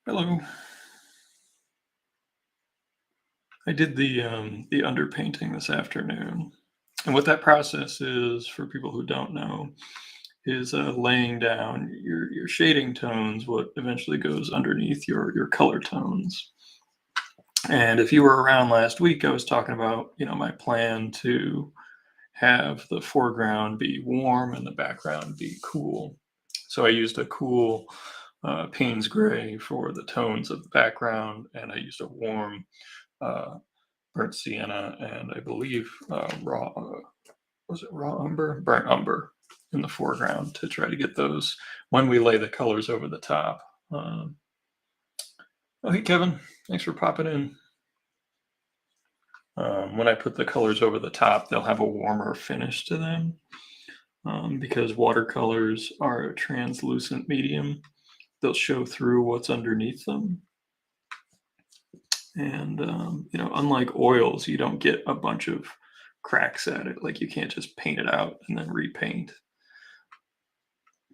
Hello. I did the underpainting this afternoon, and what that process is for people who don't know is laying down your shading tones, what eventually goes underneath your color tones. And if you were around last week, I was talking about my plan to have the foreground be warm and the background be cool. So I used a cool Payne's gray for the tones of the background, and I used a warm uh, burnt sienna, and I believe raw was it raw umber, burnt umber in the foreground to try to get those when we lay the colors over the top. Um, oh, hey Kevin, thanks for popping in. When I put the colors over the top, they'll have a warmer finish to them because watercolors are a translucent medium. They'll show through what's underneath them. And unlike oils, you don't get a bunch of cracks at it. Like you can't just paint it out and then repaint.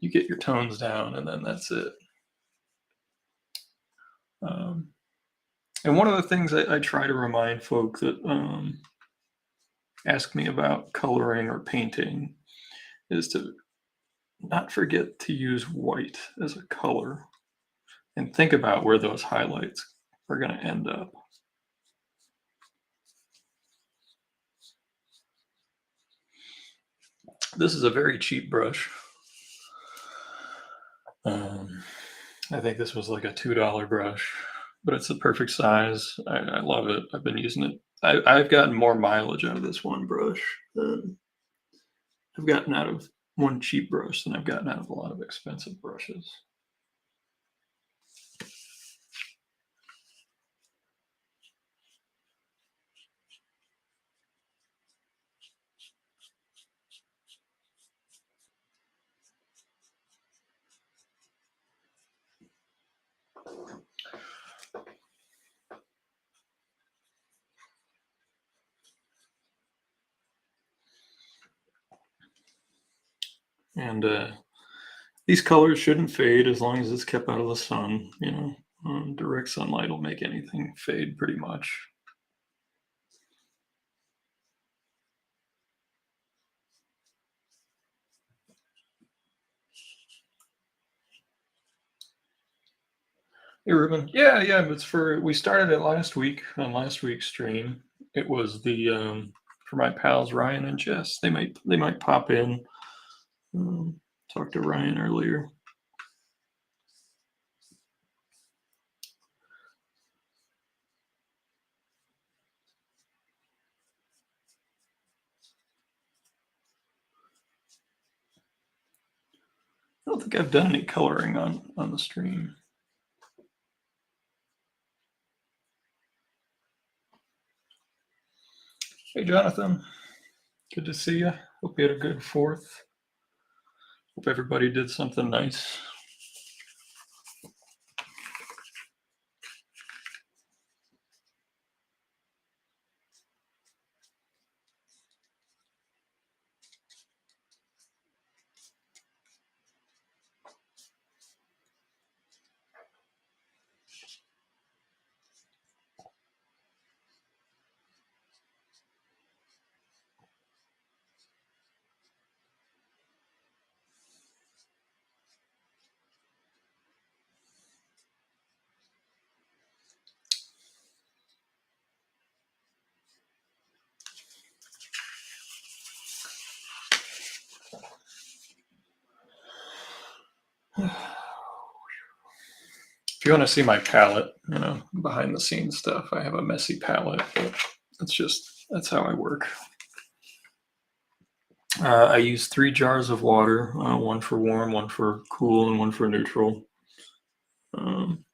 You get your tones down, and then that's it. Um, and one of the things I try to remind folk that ask me about coloring or painting is to not forget to use white as a color and think about where those highlights are going to end up. This is a very cheap brush. I think this was like a $2 brush, but it's the perfect size. I love it. I've been using it. I've gotten more mileage out of this one brush than I've gotten out of one cheap brush than I've gotten out of a lot of expensive brushes. And these colors shouldn't fade as long as it's kept out of the sun. Direct sunlight will make anything fade pretty much. Hey, Ruben. Yeah, yeah. We started it last week on last week's stream. It was the for my pals Ryan and Jess. They might pop in. Talked to Ryan earlier. I don't think I've done any coloring on the stream. Hey, Jonathan. Good to see you. Hope you had a good 4th. Hope everybody did something nice. If you want to see my palette, behind the scenes stuff, I have a messy palette, but that's how I work. I use 3 jars of water, one for warm, one for cool, and one for neutral. Um,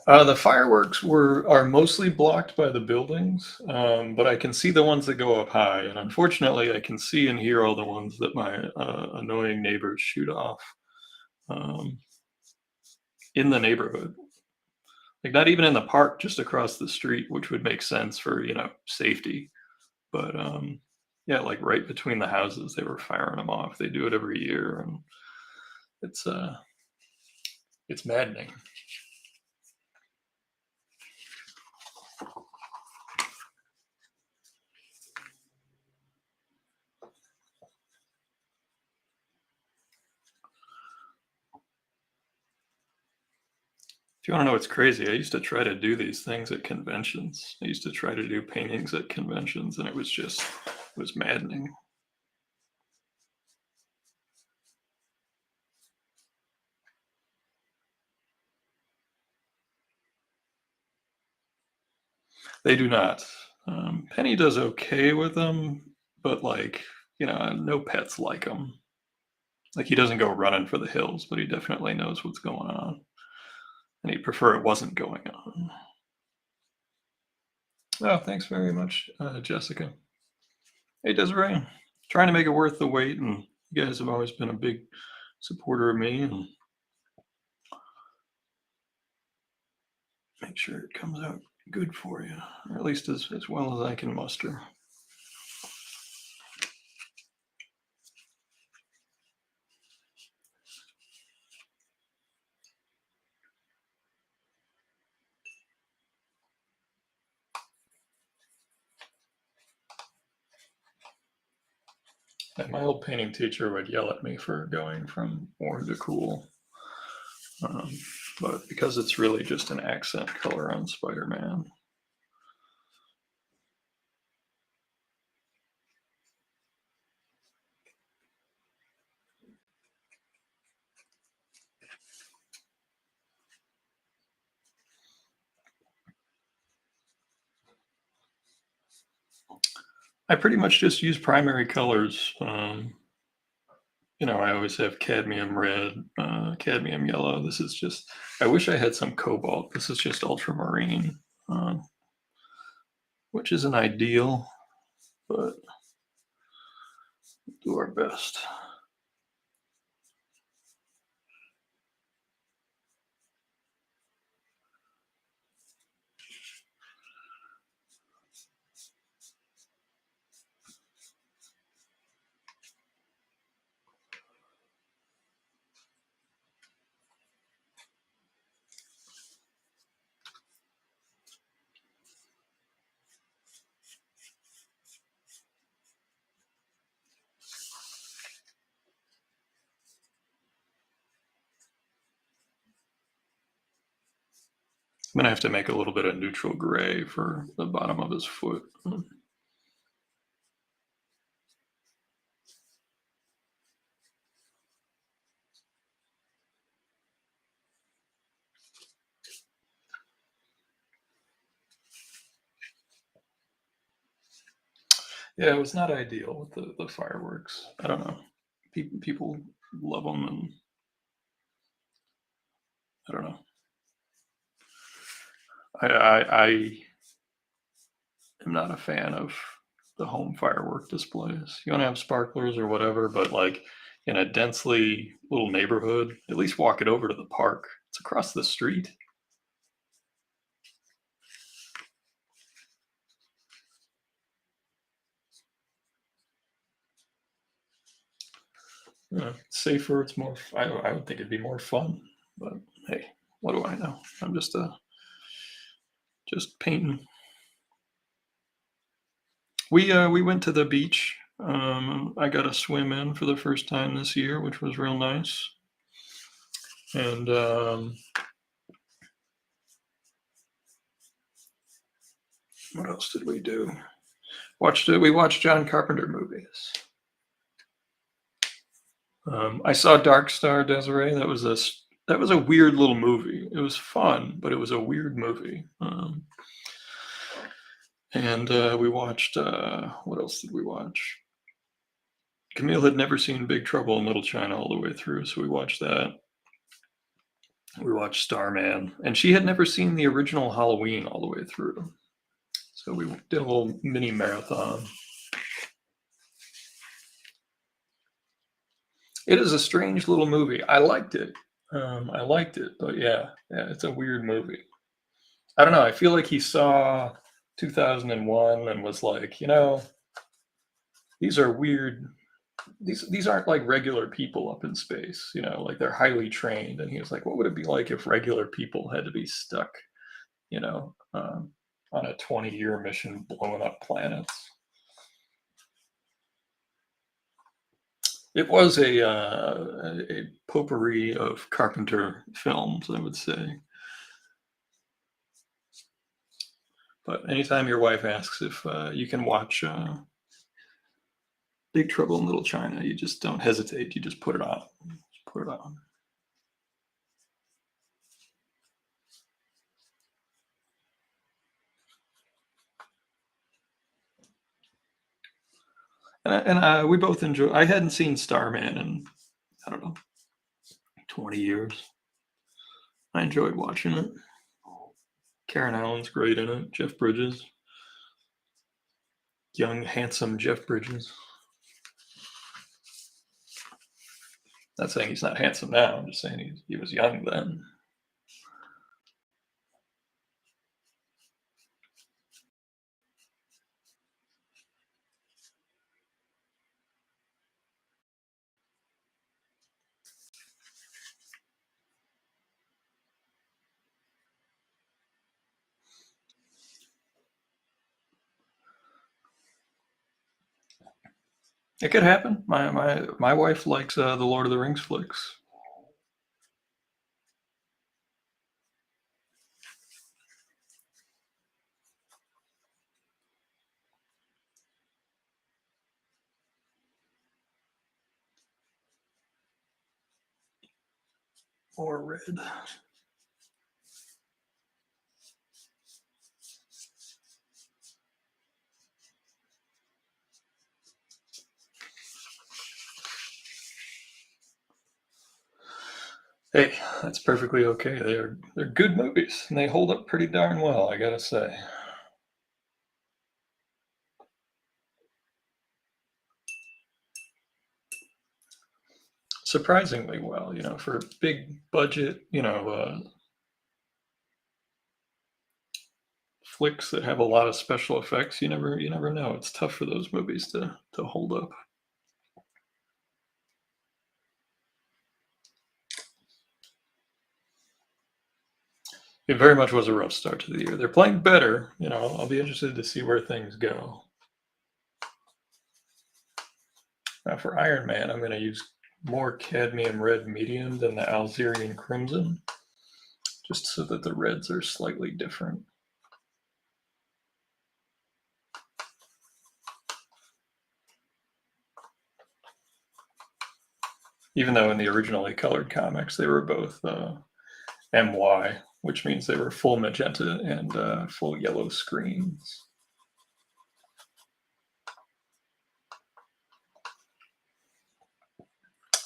The fireworks are mostly blocked by the buildings, but I can see the ones that go up high, and unfortunately, I can see and hear all the ones that my annoying neighbors shoot off um, in the neighborhood. Like not even in the park, just across the street, which would make sense for safety. But yeah, like right between the houses, they were firing them off. They do it every year, and it's uh, it's maddening. If you want to know what's crazy, I used to try to do these things at conventions. I used to try to do paintings at conventions, and it was maddening. They do not. Penny does okay with them, but like, no pets like him. Like he doesn't go running for the hills, but he definitely knows what's going on, and he'd prefer it wasn't going on. Oh, thanks very much, Jessica. Hey, Desiree. Trying to make it worth the wait, and you guys have always been a big supporter of me, and make sure it comes out good for you, or at least as well as I can muster. And my old painting teacher would yell at me for going from warm to cool. Um, but because it's really just an accent color on Spider-Man. I pretty much just use primary colors. I always have cadmium red, cadmium yellow. This is just, I wish I had some cobalt. This is just ultramarine, um, which isn't ideal, but do our best. I'm gonna have to make a little bit of neutral gray for the bottom of his foot. Yeah, it was not ideal with the fireworks. I don't know. People love them, and I don't know. I am not a fan of the home firework displays. You want to have sparklers or whatever, but like in a densely little neighborhood, at least walk it over to the park. It's across the street. It's safer. It's more. I would think it'd be more fun, but hey, what do I know? I'm just painting. We went to the beach. I got a swim in for the first time this year, which was real nice. And what else did we do? We watched John Carpenter movies. I saw Dark Star, Desiree. That was a weird little movie. It was fun, but it was a weird movie. And we watched. What else did we watch? Camille had never seen Big Trouble in Little China all the way through, so we watched that. We watched Starman, and she had never seen the original Halloween all the way through. So we did a little mini marathon. It is a strange little movie. I liked it, but yeah, it's a weird movie. I don't know. I feel like he saw 2001 and was like, these are weird. These aren't like regular people up in space. Like they're highly trained. And he was like, what would it be like if regular people had to be stuck, you know, um, on a 20-year mission blowing up planets? It was a potpourri of Carpenter films, I would say. But anytime your wife asks if you can watch Big Trouble in Little China, you just don't hesitate. You just put it on. Just put it on. And we both enjoy. I hadn't seen Starman in, I don't know, 20 years. I enjoyed watching it. Karen Allen's great in it. Jeff Bridges, young, handsome Jeff Bridges. Not saying he's not handsome now. I'm just saying he was young then. It could happen. My wife likes the Lord of the Rings flicks. Or red. Hey, that's perfectly okay. They're good movies and they hold up pretty darn well, I gotta say. Surprisingly well, for big budget, flicks that have a lot of special effects. You never know. It's tough for those movies to hold up. It very much was a rough start to the year. They're playing better. I'll be interested to see where things go. Now for Iron Man, I'm going to use more cadmium red medium than the Alzerian crimson, just so that the reds are slightly different. Even though in the originally colored comics they were both MY, which means they were full magenta and full yellow screens.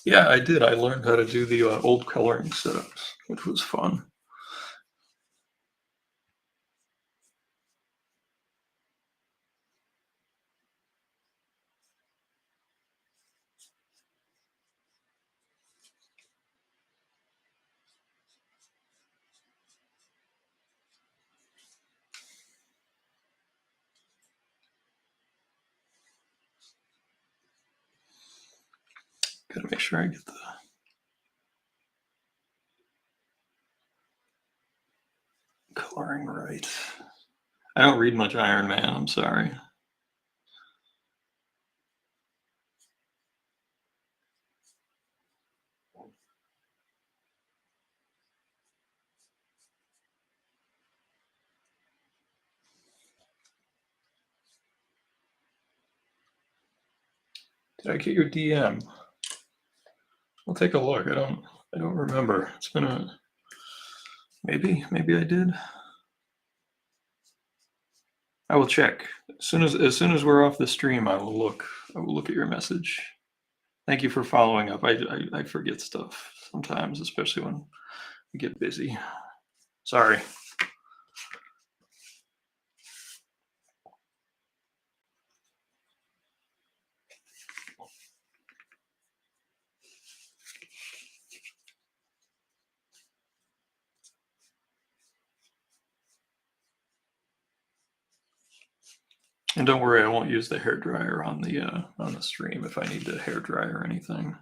Yeah, I did. I learned how to do the old coloring setups, which was fun. Gotta make sure I get the coloring right. I don't read much Iron Man, I'm sorry. Did I get your DM? I'll take a look. I don't remember. It's been a maybe I did. I will check. As soon as we're off the stream, I will look. I will look at your message. Thank you for following up. I forget stuff sometimes, especially when get busy. Sorry. And don't worry, I won't use the hair dryer on the stream if I need to hair dry or anything.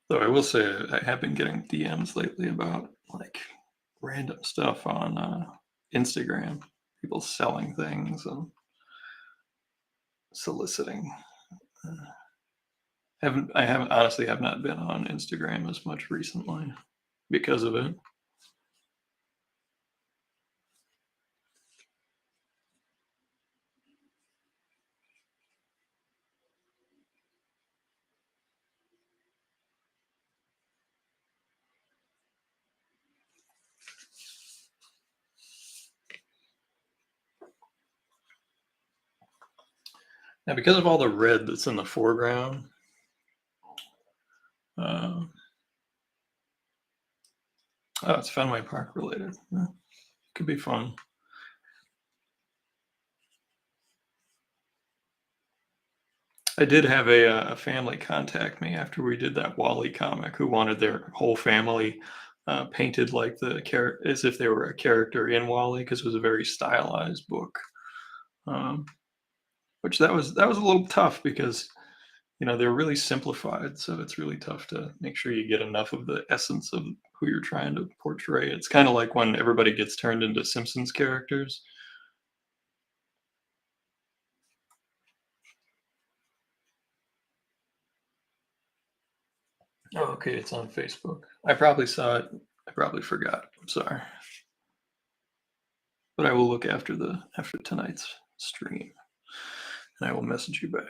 Though I will say I have been getting DMs lately about like random stuff on Instagram, people selling things and soliciting. Uh, I haven't honestly have not been on Instagram as much recently because of it. Now, because of all the red that's in the foreground, uh, oh, it's Fenway Park related. Could be fun. I did have a family contact me after we did that Wally comic who wanted their whole family painted like the character as if they were a character in Wally because it was a very stylized book. Um, which that was a little tough because they're really simplified, so it's really tough to make sure you get enough of the essence of who you're trying to portray. It's kind of like when everybody gets turned into Simpsons characters. Oh, okay, it's on Facebook. I probably saw it. I probably forgot. I'm sorry. But I will look after tonight's stream, and I will message you back.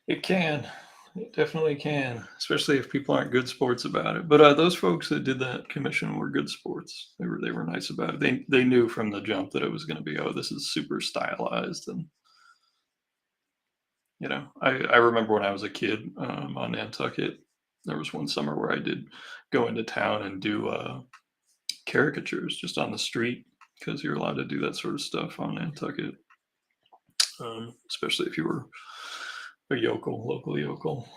It can. It definitely can, especially if people aren't good sports about it. But those folks that did that commission were good sports. They were nice about it. They knew from the jump that it was going to be, oh, this is super stylized. And I remember when I was a kid on Nantucket, there was one summer where I did go into town and do caricatures just on the street because you're allowed to do that sort of stuff on Nantucket, especially if you were a local yokel.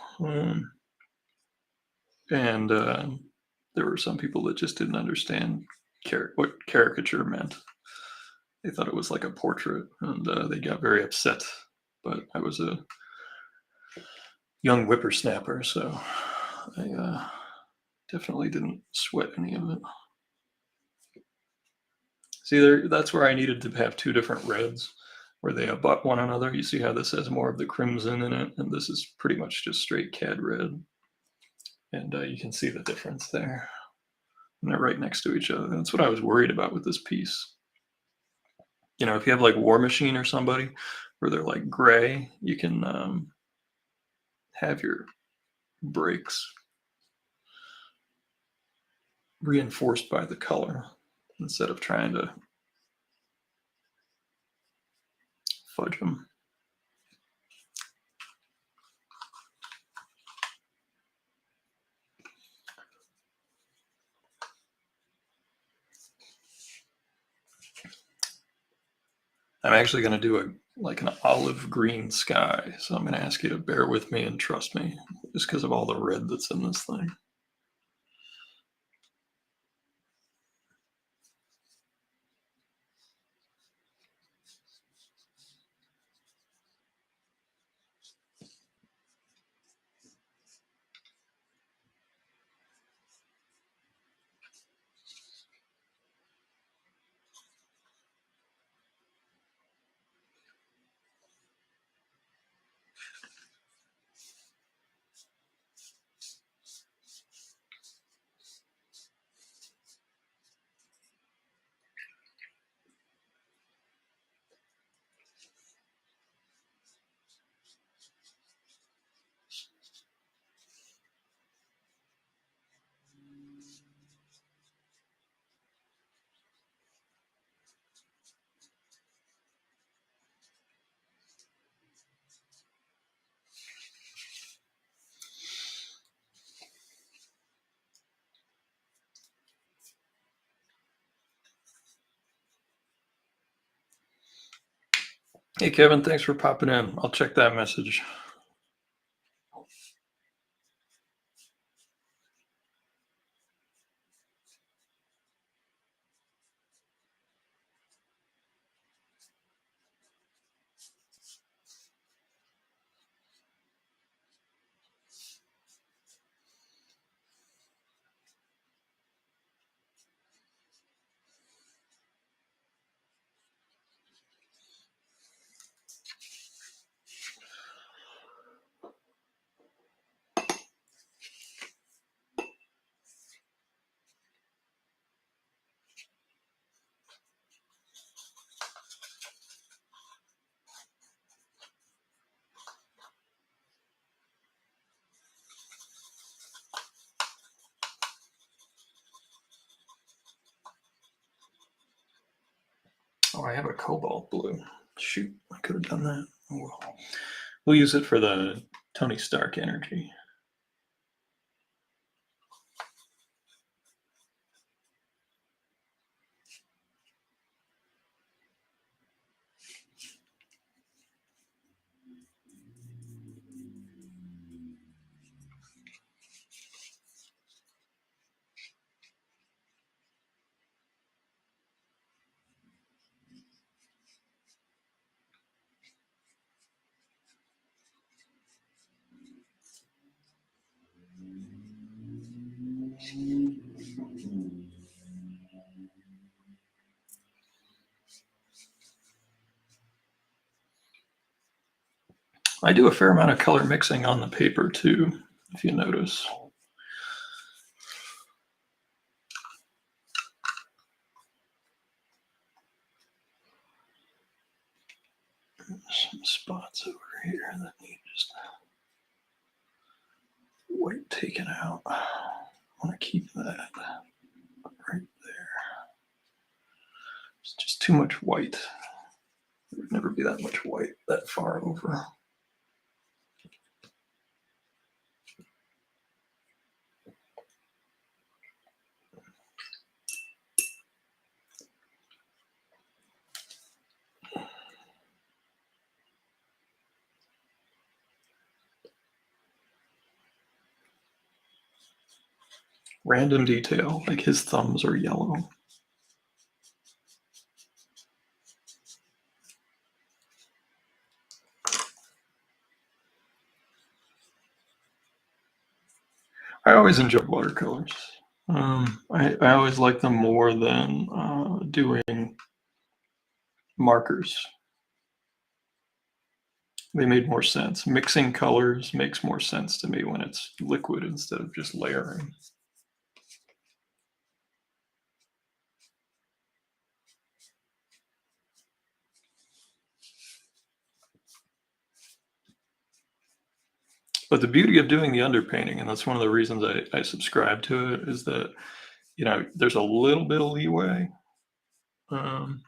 And there were some people that just didn't understand what caricature meant. They thought it was like a portrait, and they got very upset. But I was a young whippersnapper, so I definitely didn't sweat any of it. See, that's where I needed to have two different reds where they abut one another. You see how this has more of the crimson in it, and this is pretty much just straight cad red. And you can see the difference there. And they're right next to each other. That's what I was worried about with this piece. You know, if you have like War Machine or somebody where they're like gray, you can have your breaks reinforced by the color instead of trying to fudge them. I'm actually going to do an olive green sky, so I'm going to ask you to bear with me and trust me, just because of all the red that's in this thing. Hey, Kevin, thanks for popping in. I'll check that message. Oh, I have a cobalt blue. Shoot, I could have done that. Oh, well. We'll use it for the Tony Stark energy. I do a fair amount of color mixing on the paper too, if you notice. Some spots over here that need just white taken out. I want to keep that right there. It's just too much white. There would never be that much white that far over. Random detail, like his thumbs are yellow. I always enjoyed watercolors. I always like them more than doing markers. They made more sense. Mixing colors makes more sense to me when it's liquid instead of just layering. But the beauty of doing the underpainting, and that's one of the reasons I subscribe to it, is that, there's a little bit of leeway, um,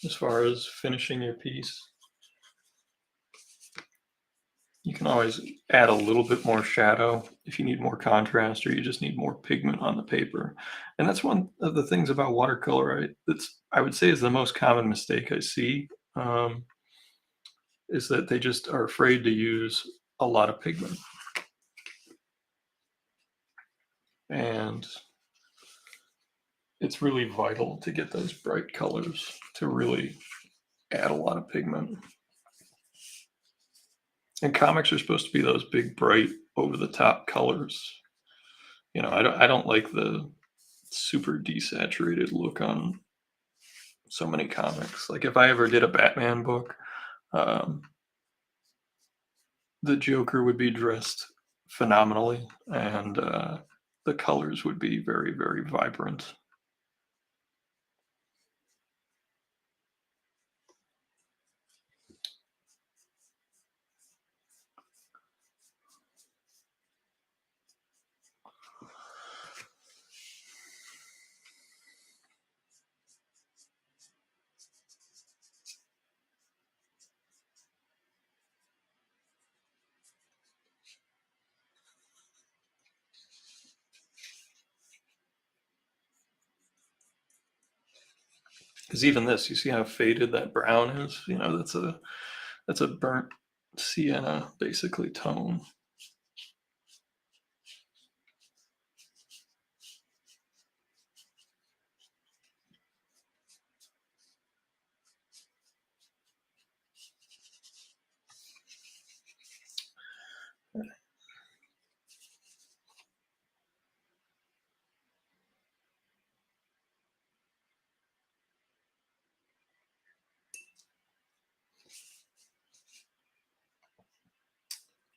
as far as finishing your piece. You can always add a little bit more shadow if you need more contrast or you just need more pigment on the paper. And that's one of the things about watercolor that's I would say is the most common mistake I see, um, is that they just are afraid to use a lot of pigment. And it's really vital to get those bright colors to really add a lot of pigment. And comics are supposed to be those big, bright, over the top colors. I don't like the super desaturated look on so many comics. Like if I ever did a Batman book, um, the Joker would be dressed phenomenally, and the colors would be very, very vibrant. Because even this, you see how faded that brown is. That's a burnt sienna basically tone.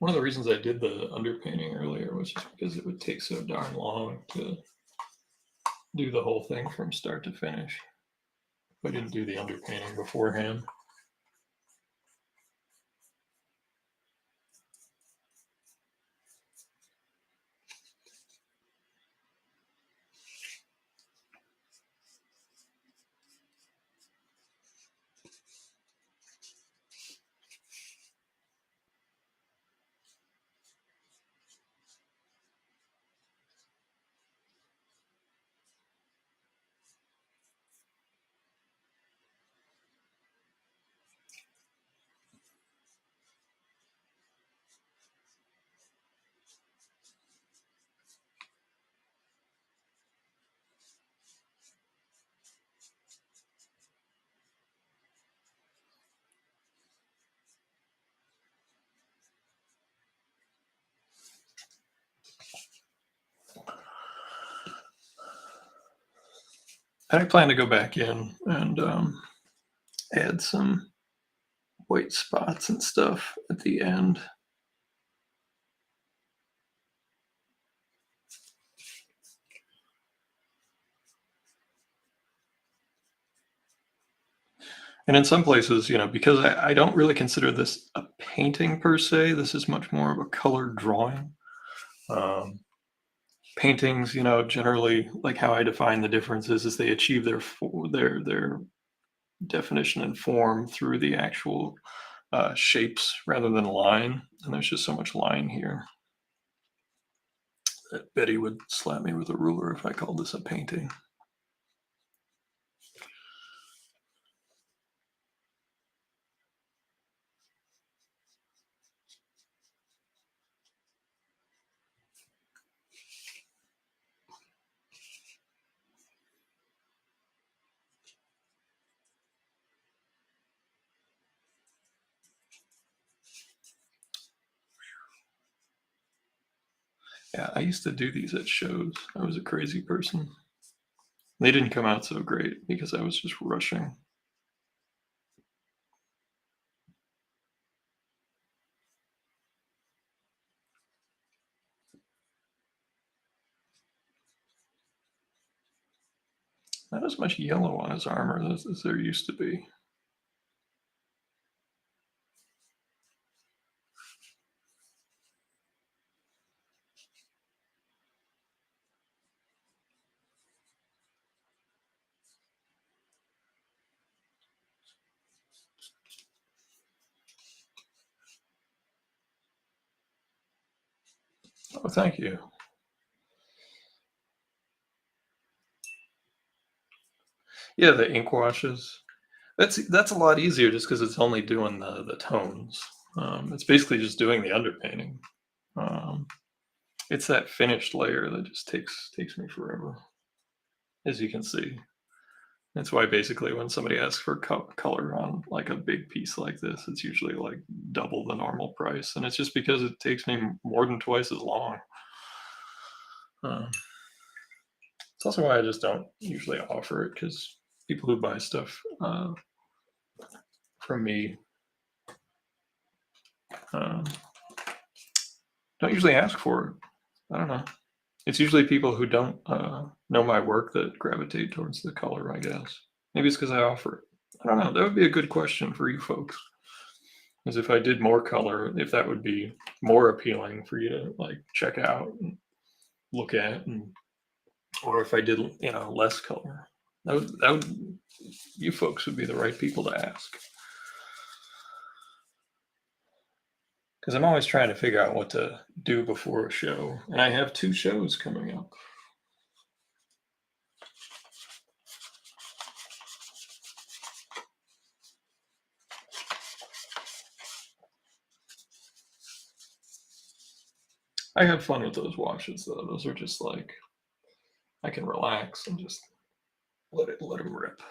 One of the reasons I did the underpainting earlier was just because it would take so darn long to do the whole thing from start to finish. I didn't do the underpainting beforehand. And I plan to go back in and add some white spots and stuff at the end. And in some places, because I don't really consider this a painting per se, this is much more of a colored drawing. Um, Paintings, generally, like how I define the differences is they achieve their definition and form through the actual shapes rather than line. And there's just so much line here that Betty would slap me with a ruler if I called this a painting. Yeah, I used to do these at shows. I was a crazy person. They didn't come out so great because I was just rushing. Not as much yellow on his armor as there used to be. Oh, thank you. Yeah, the ink washes. That's a lot easier just because it's only doing the tones. It's basically just doing the underpainting. Um, it's that finished layer that just takes me forever, as you can see. That's why basically when somebody asks for color on like a big piece like this, it's usually like double the normal price, and it's just because it takes me more than twice as long. Uh, it's also why I just don't usually offer it because people who buy stuff from me um, don't usually ask for it. I don't know. It's usually people who don't know my work that gravitate towards the color, I guess. Maybe it's because I offer it. I don't know. That would be a good question for you folks. Is if I did more color, if that would be more appealing for you to like check out and look at, and or if I did, less color. That would you folks would be the right people to ask. Because I'm always trying to figure out what to do before a show, and I have 2 shows coming up. I have fun with those washes though. Those are just like I can relax and just let them rip.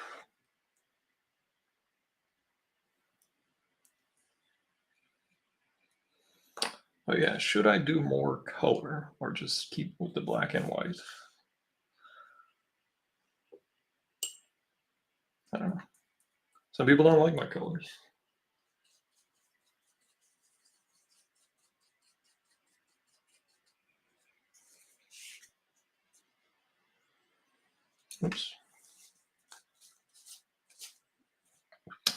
Oh yeah, should I do more color or just keep with the black and white? I don't know. Some people don't like my colors. Oops.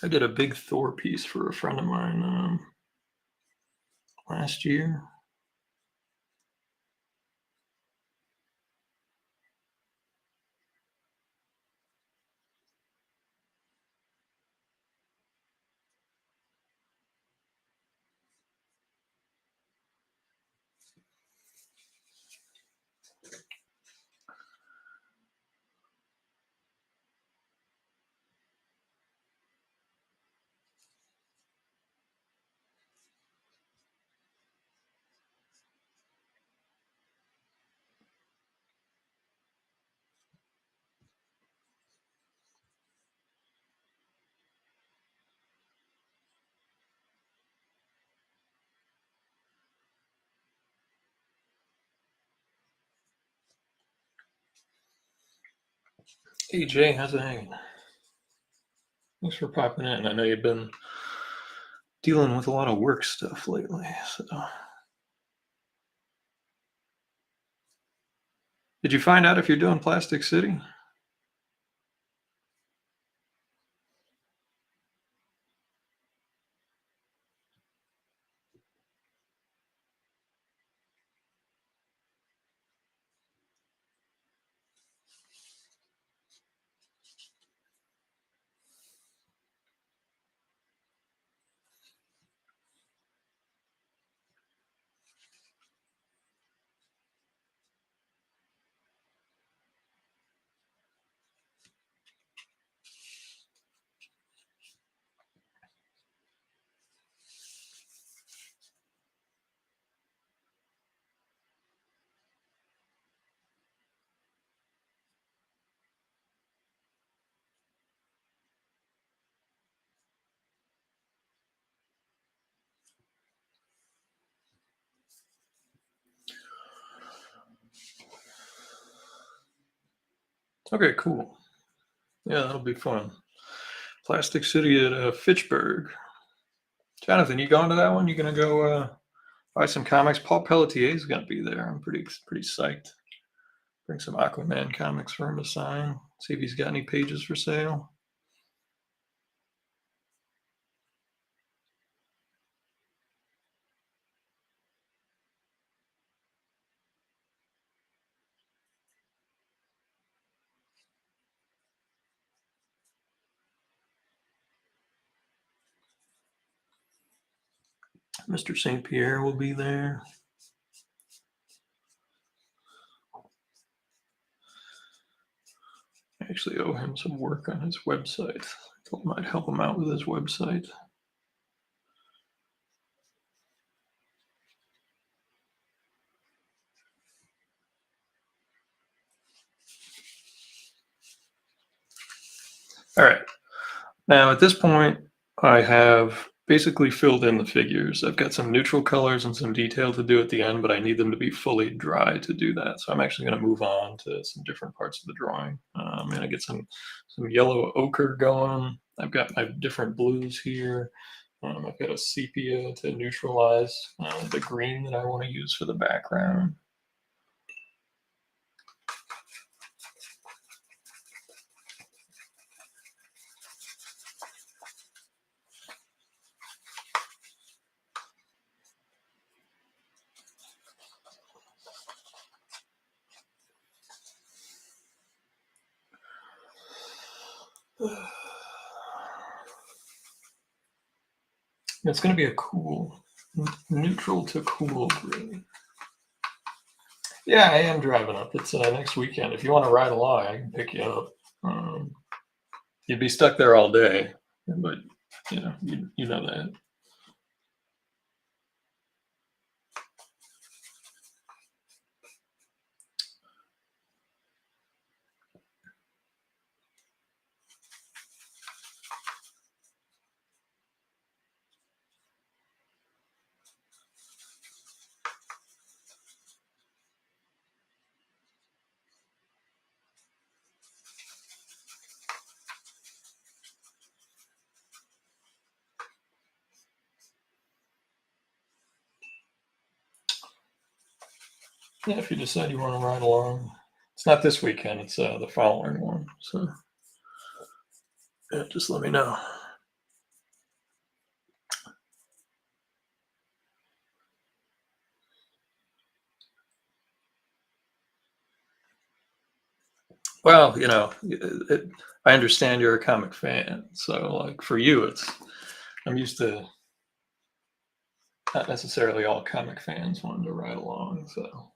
I did a big Thor piece for a friend of mine last year. Hey Jay, how's it hanging? Thanks for popping in. I know you've been dealing with a lot of work stuff lately. So, did you find out if you're doing Plastic City? Okay, cool. Yeah, that'll be fun. Plastic City at Fitchburg. Jonathan, you going to that one? You gonna go buy some comics? Paul Pelletier is gonna be there. I'm pretty psyched. Bring some Aquaman comics for him to sign. See if he's got any pages for sale. Mr. St. Pierre will be there. actually owe him some work on his website. I told him I'd help him out with his website. All right. Now at this point, I have basically filled in the figures. I've got some neutral colors and some detail to do at the end, but I need them to be fully dry to do that. So I'm actually going to move on to some different parts of the drawing. I'm going to get some yellow ochre going. I've got my different blues here. I've got a sepia to neutralize the green that I want to use for the background. It's going to be a cool, neutral to cool green. Yeah, I am driving up. It's next weekend. If you want to ride along, I can pick you up. You'd be stuck there all day, but you know that. Yeah, if you decide you want to ride along, it's not this weekend. It's the following one. So yeah, just let me know. Well, I understand you're a comic fan, so like for you, I'm used to not necessarily all comic fans wanting to ride along. So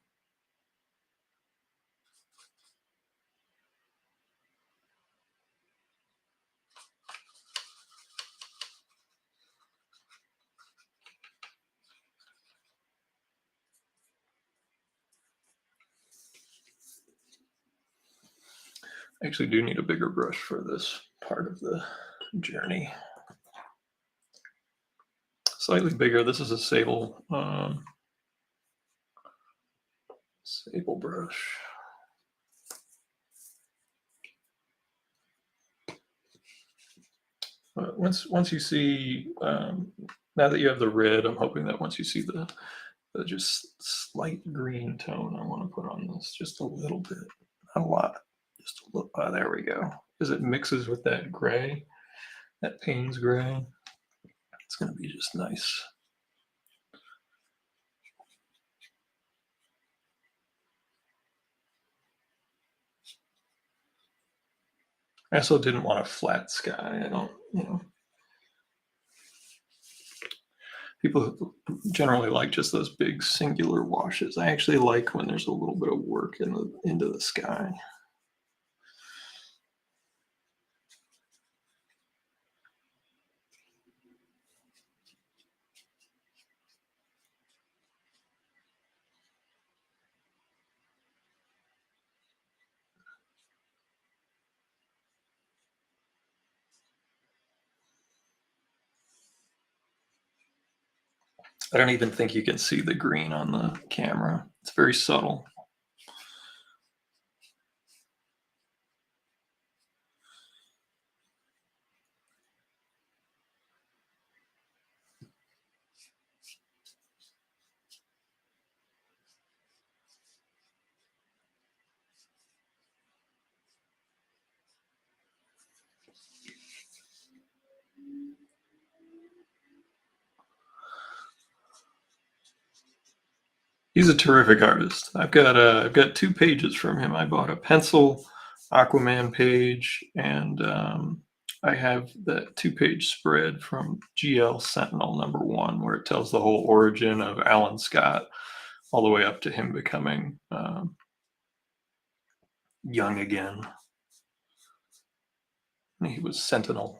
I actually do need a bigger brush for this part of the journey. Slightly bigger. This is a sable brush. Once you see, now that you have the red, I'm hoping that once you see the just slight green tone I want to put on this, just a little bit, not a lot, just a little. There we go. As it mixes with that gray, that Payne's gray, it's going to be just nice. I also didn't want a flat sky. I don't, people generally like just those big singular washes. I actually like when there's a little bit of work into the sky. I don't even think you can see the green on the camera. It's very subtle. He's a terrific artist. I've got 2 pages from him. I bought a pencil Aquaman page, and I have that 2-page spread from GL Sentinel #1, where it tells the whole origin of Alan Scott, all the way up to him becoming young again. He was Sentinel.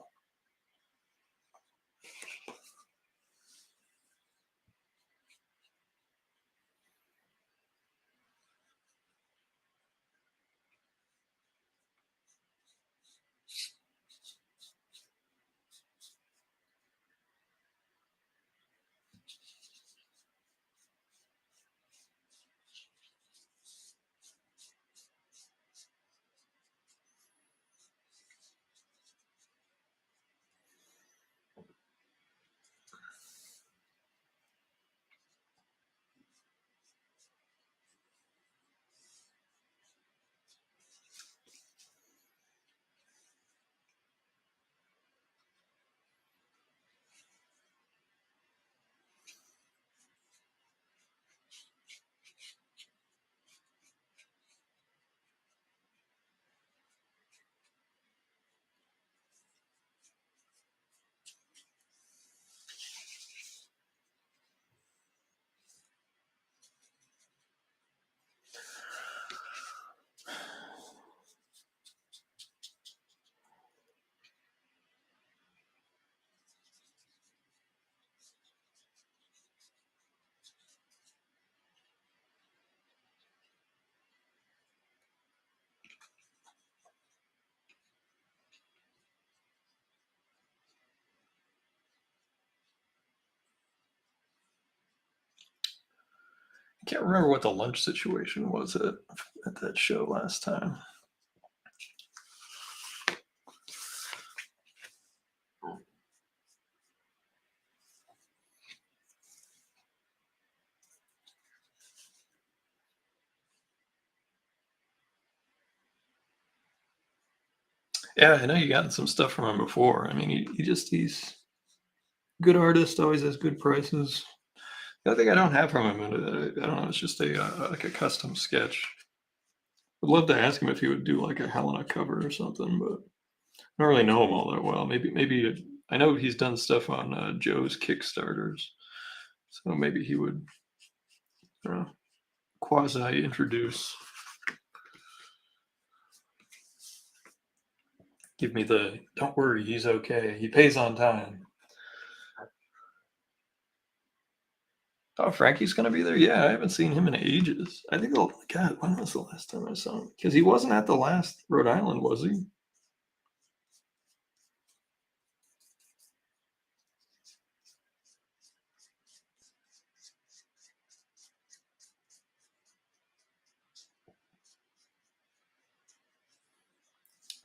I can't remember what the lunch situation was at that show last time. Yeah, I know you gotten some stuff from him before. I mean, he's good artist, always has good prices. The other thing I don't have from him, I don't know, it's just like a custom sketch. I'd love to ask him if he would do like a Helena cover or something, but I don't really know him all that well. Maybe I know he's done stuff on Joe's Kickstarters, so maybe he would quasi introduce, give me the "Don't worry, he's okay. He pays on time." Oh, Frankie's gonna be there? Yeah, I haven't seen him in ages. I think, oh God, when was the last time I saw him? Because he wasn't at the last Rhode Island, was he?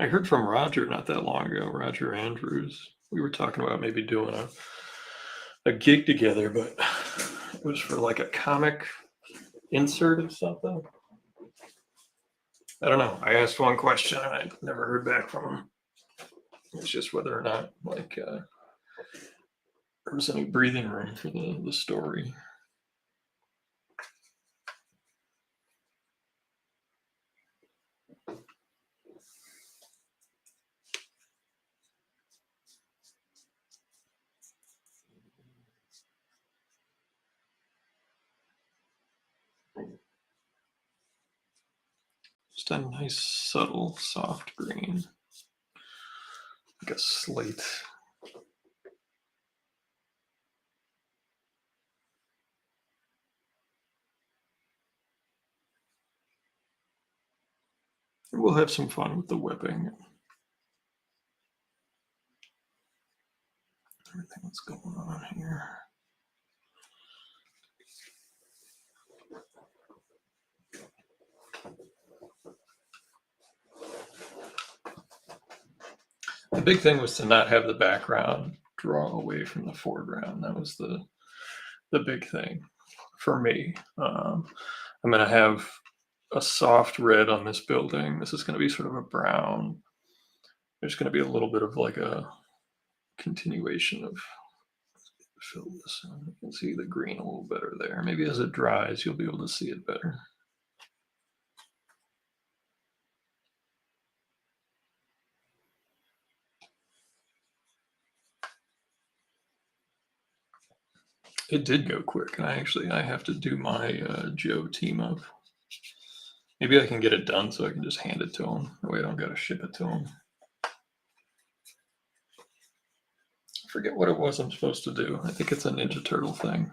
I heard from Roger not that long ago, Roger Andrews. We were talking about maybe doing a gig together, but it was for like a comic insert of something. I don't know. I asked one question and I never heard back from him. It's just whether or not like there was any breathing room for the story. Just a nice, subtle, soft green, like a slate. And we'll have some fun with the whipping. Everything that's going on here. The big thing was to not have the background draw away from the foreground. That was the big thing for me. I'm going to have a soft red on this building. This is going to be sort of a brown. There's going to be a little bit of like a continuation of fill this in. You can see the green a little better there. Maybe as it dries, you'll be able to see it better. It did go quick, and I have to do my Joe team up. Maybe I can get it done so I can just hand it to him. That way I don't got to ship it to him. forget what it was I'm supposed to do. I think it's a Ninja Turtle thing.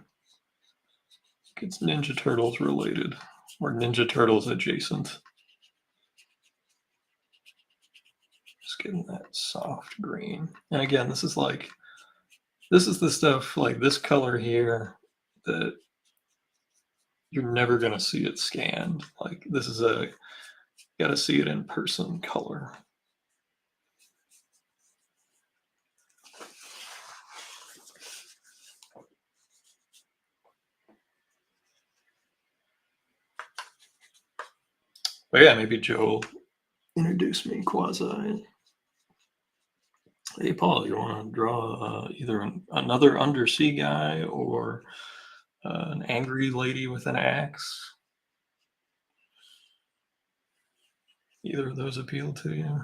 It's Ninja Turtles related, or Ninja Turtles adjacent. Just getting that soft green. And again, this is the stuff like this color here that you're never gonna see it scanned. Like this is you gotta see it in person color. But yeah, maybe Joe will introduce me quasi. Hey, Paul, you want to draw either another undersea guy or an angry lady with an axe? Either of those appeal to you?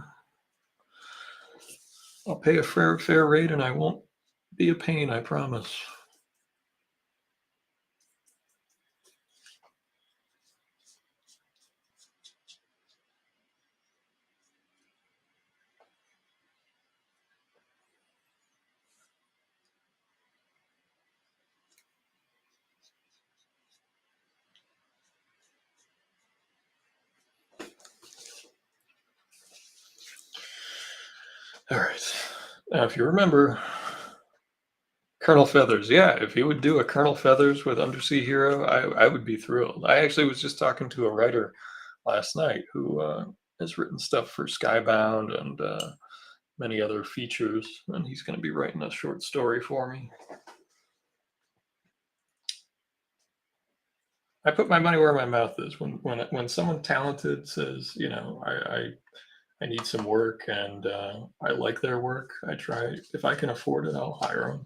I'll pay a fair rate, and I won't be a pain, I promise. All right. Now, if you remember, Colonel Feathers. Yeah, if he would do a Colonel Feathers with Undersea Hero, I would be thrilled. I actually was just talking to a writer last night who has written stuff for Skybound and many other features, and he's going to be writing a short story for me. I put my money where my mouth is. When someone talented says, you know, I need some work and I like their work, I try. If I can afford it, I'll hire them.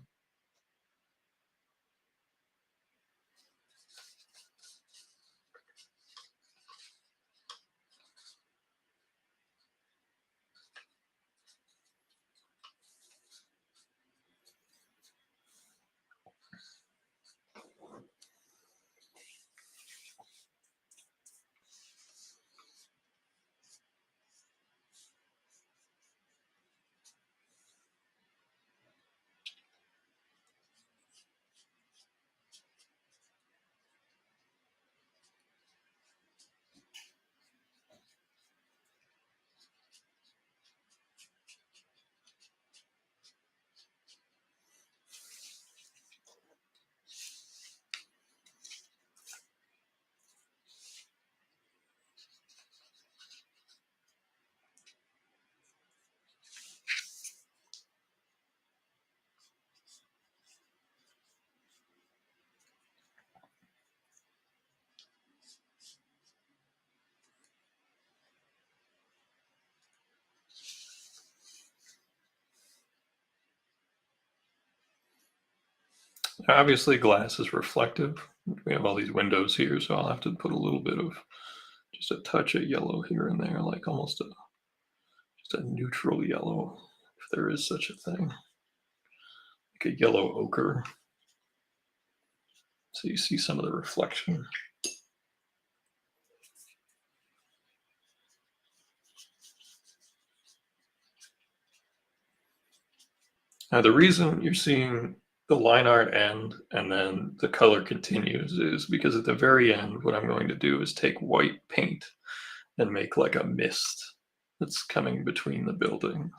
Obviously, glass is reflective. We have all these windows here, so I'll have to put a little bit of just a touch of yellow here and there, like almost just a neutral yellow, if there is such a thing, like a yellow ochre. So you see some of the reflection. Now, the reason you're seeing the line art end and then the color continues is because at the very end, what I'm going to do is take white paint and make like a mist that's coming between the buildings.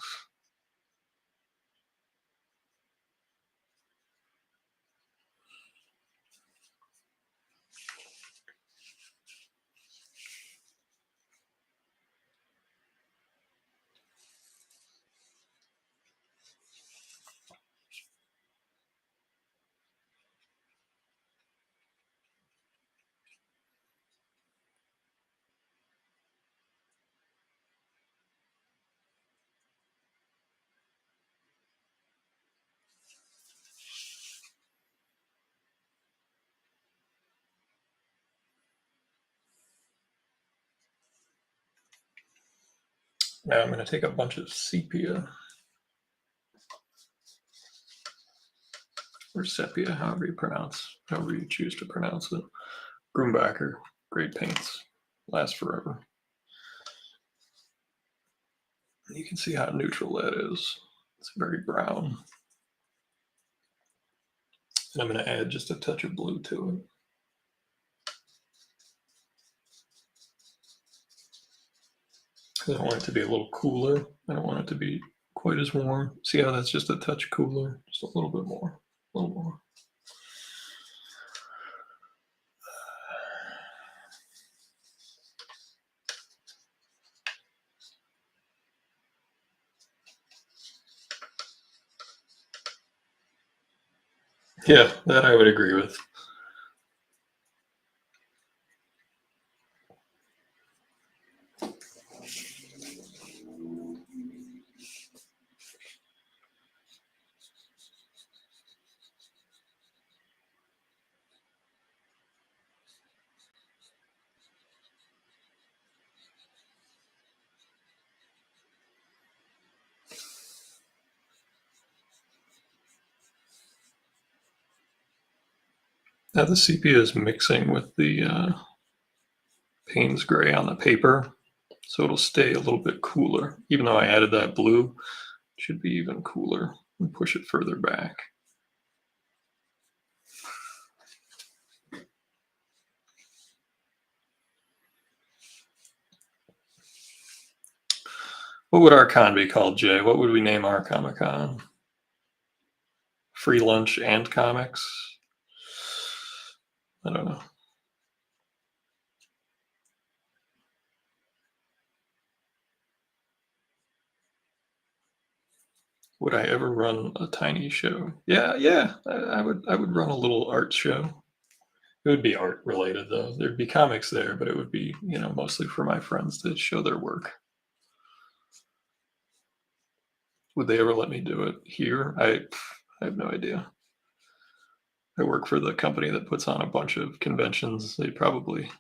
Now I'm going to take a bunch of sepia or sepia, however you choose to pronounce it. Grumbacher, great paints, last forever. You can see how neutral that is. It's very brown. And I'm going to add just a touch of blue to it. I want it to be a little cooler. I don't want it to be quite as warm. See how that's just a touch cooler? Just a little bit more. A little more. Yeah, that I would agree with. Now the sepia is mixing with the Payne's gray on the paper, so it'll stay a little bit cooler. Even though I added that blue, it should be even cooler and push it further back. What would our con be called, Jay? What would we name our Comic-Con? Free lunch and comics? I don't know. Would I ever run a tiny show? Yeah. I would run a little art show. It would be art related though. There'd be comics there, but it would be, mostly for my friends to show their work. Would they ever let me do it here? I have no idea. I work for the company that puts on a bunch of conventions. They probably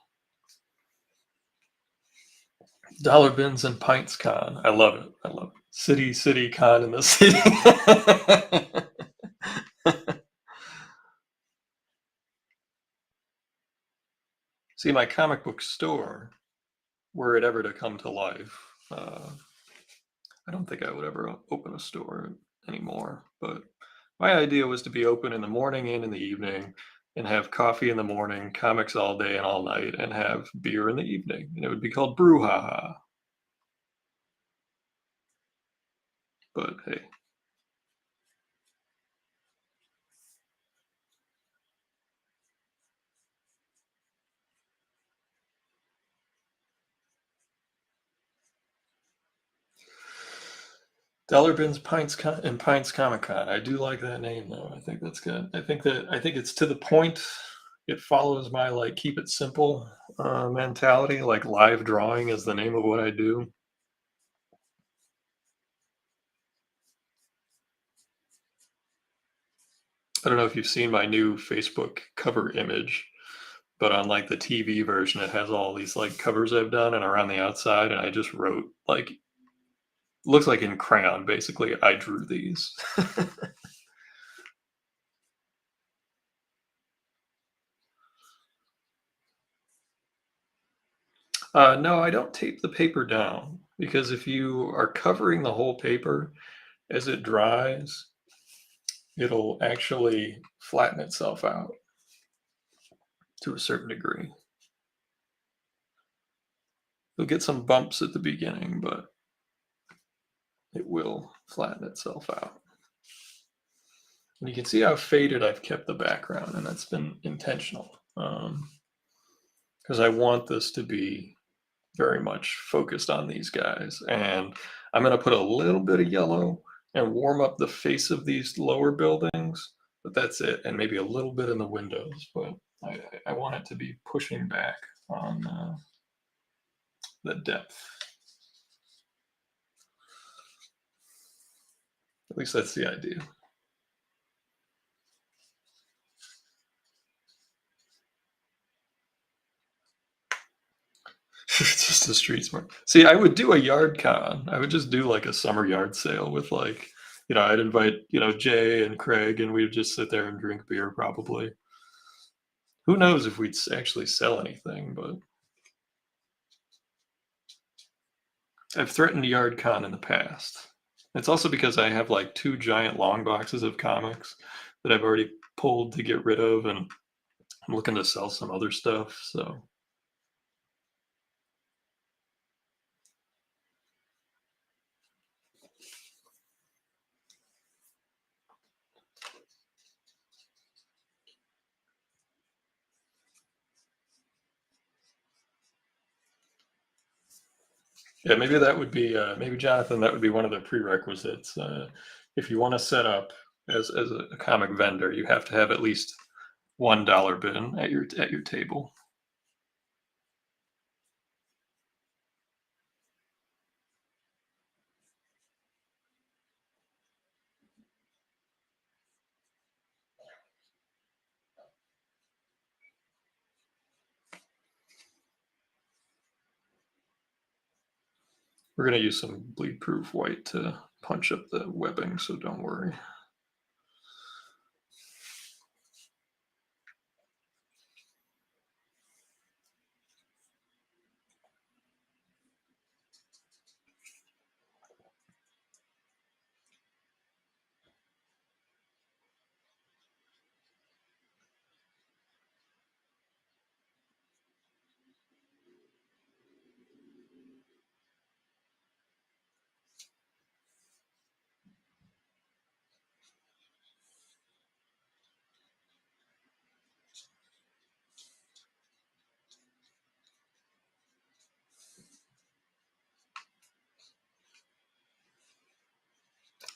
Dollar Bins and Pints Con. I love it. I love it. City con in the city. See, my comic book store, were it ever to come to life, I don't think I would ever open a store anymore. But my idea was to be open in the morning and in the evening and have coffee in the morning, comics all day and all night, and have beer in the evening. And it would be called Brouhaha. But hey. Dollar Bins, and Pints Comic Con. I do like that name though. I think that's good. I think it's to the point. It follows my like keep it simple mentality. Like live drawing is the name of what I do. I don't know if you've seen my new Facebook cover image, but on like the TV version, it has all these like covers I've done and around the outside, and I just wrote like looks like in crayon. Basically, I drew these. No, I don't tape the paper down because if you are covering the whole paper as it dries, it'll actually flatten itself out to a certain degree. You'll get some bumps at the beginning, but it will flatten itself out. And you can see how faded I've kept the background, and that's been intentional because I want this to be very much focused on these guys. And I'm going to put a little bit of yellow and warm up the face of these lower buildings, but that's it. And maybe a little bit in the windows, but I want it to be pushing back on the depth. At least that's the idea. It's just a street smart. See, I would do a yard con. I would just do like a summer yard sale with like, I'd invite, Jay and Craig, and we'd just sit there and drink beer probably. Who knows if we'd actually sell anything, but I've threatened yard con in the past. It's also because I have like two giant long boxes of comics. that I've already pulled to get rid of, and I'm looking to sell some other stuff. So yeah, maybe that would be maybe Jonathan, that would be one of the prerequisites. If you want to set up as a comic vendor, you have to have at least $1 bin at your table. We're gonna use some bleed proof white to punch up the webbing, so don't worry.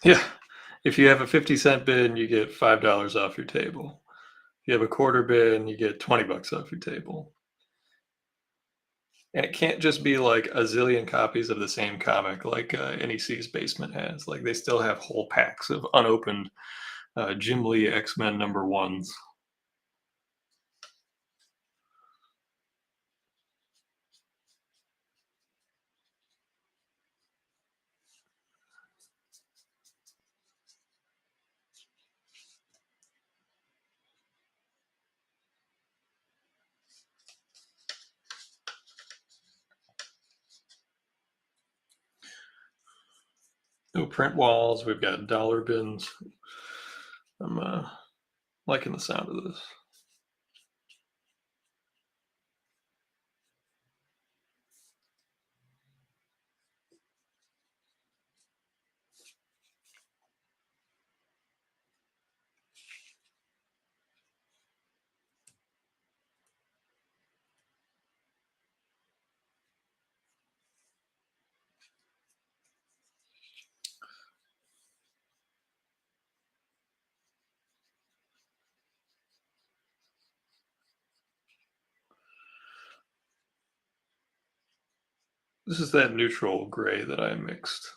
Yeah, if you have a 50-cent bin, you get $5 off your table. If you have a quarter bin, you get 20 bucks off your table. And it can't just be like a zillion copies of the same comic like NEC's Basement has. Like they still have whole packs of unopened Jim Lee X-Men number ones. No print walls. We've got dollar bins. I'm liking the sound of this. This is that neutral gray that I mixed.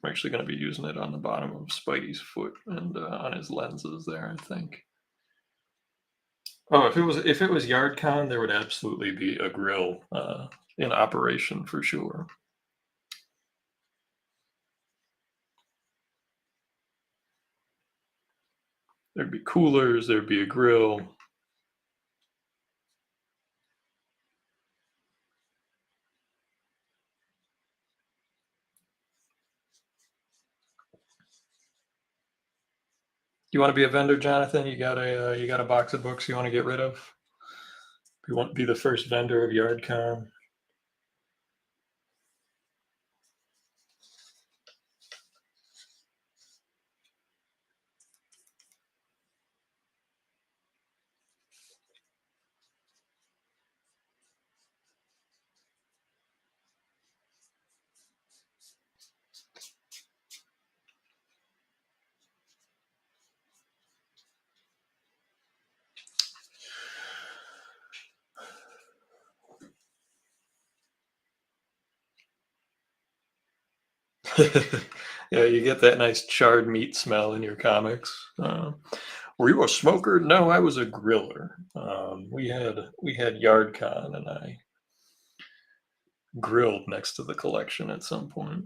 I'm actually going to be using it on the bottom of Spidey's foot and on his lenses there, I think. Oh, if it was YardCon, there would absolutely be a grill in operation for sure. There'd be coolers, there'd be a grill. You want to be a vendor, Jonathan? You got a box of books you want to get rid of? You want to be the first vendor of YardCon? Yeah, you get that nice charred meat smell in your comics. Were you a smoker? No, I was a griller. We had YardCon, and I grilled next to the collection at some point.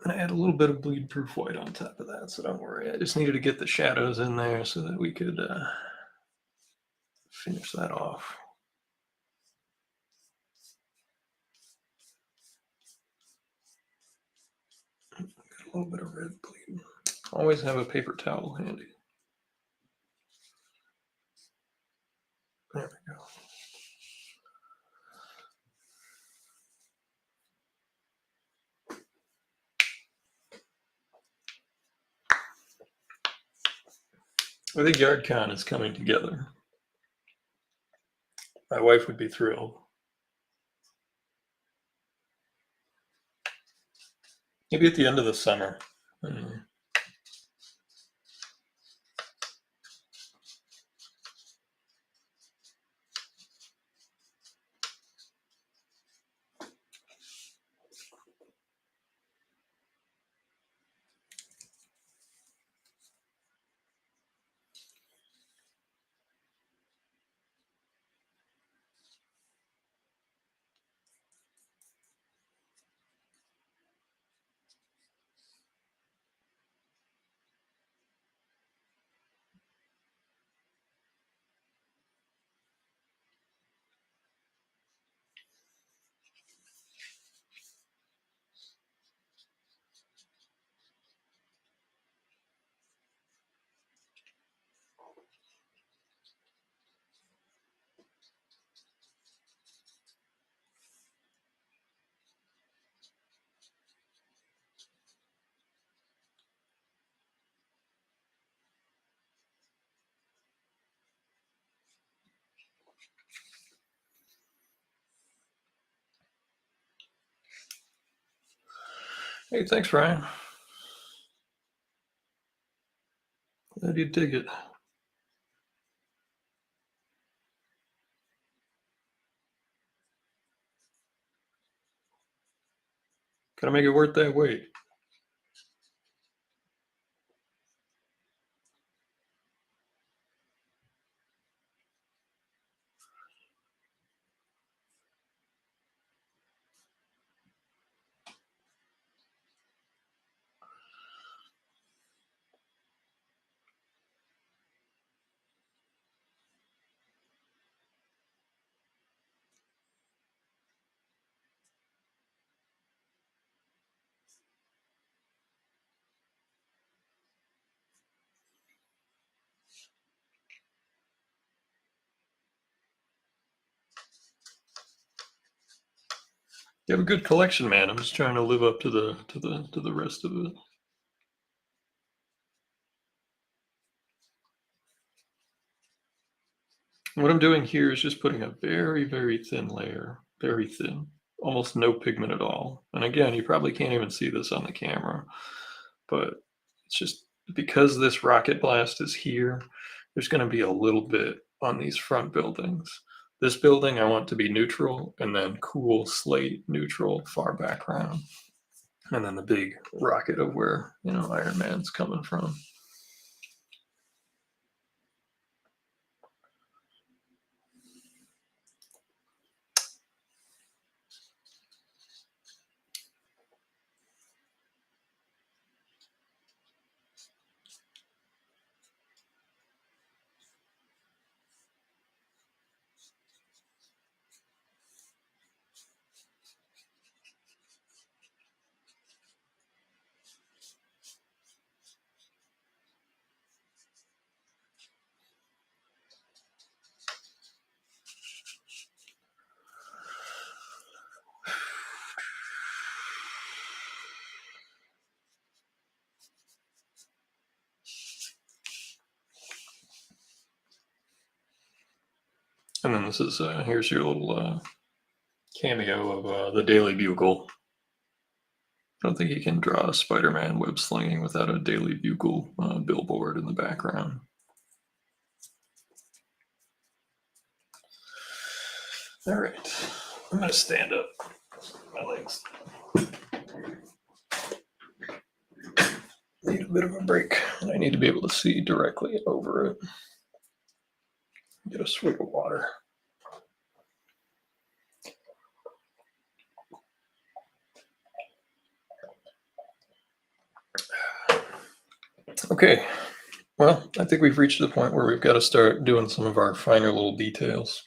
And I add a little bit of bleed proof white on top of that, so don't worry. I just needed to get the shadows in there so that we could finish that off. Got a little bit of red bleed. Always have a paper towel handy. There we go. I think YardCon is coming together. My wife would be thrilled. Maybe at the end of the summer. Hey, thanks, Ryan. Glad you dig it. Gotta make it worth that wait. You have a good collection, man. I'm just trying to live up to the rest of it. What I'm doing here is just putting a very, very thin layer, very thin, almost no pigment at all. And again, you probably can't even see this on the camera, but it's just because this rocket blast is here, there's going to be a little bit on these front buildings. This building I want to be neutral, and then cool slate neutral far background. And then the big rocket of where, Iron Man's coming from. And then this is, here's your little cameo of the Daily Bugle. I don't think you can draw a Spider-Man web slinging without a Daily Bugle billboard in the background. All right, I'm gonna stand up. My legs need a bit of a break, and I need to be able to see directly over it. Get a swig of water. Okay, well, I think we've reached the point where we've got to start doing some of our finer little details.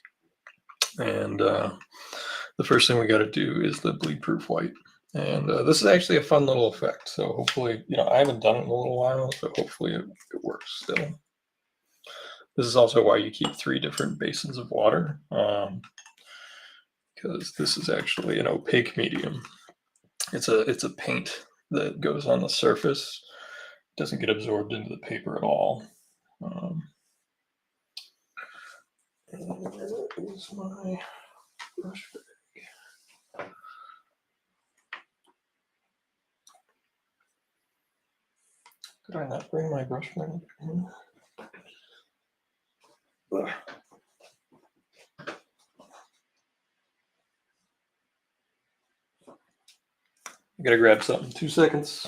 And the first thing we got to do is the bleed proof white. And this is actually a fun little effect. So hopefully, I haven't done it in a little while, so hopefully it works still. This is also why you keep 3 different basins of water, because this is actually an opaque medium. It's a paint that goes on the surface. It doesn't get absorbed into the paper at all. Where is my brush bag? Did I not bring my brush bag? Ugh. I gotta grab something. 2 seconds.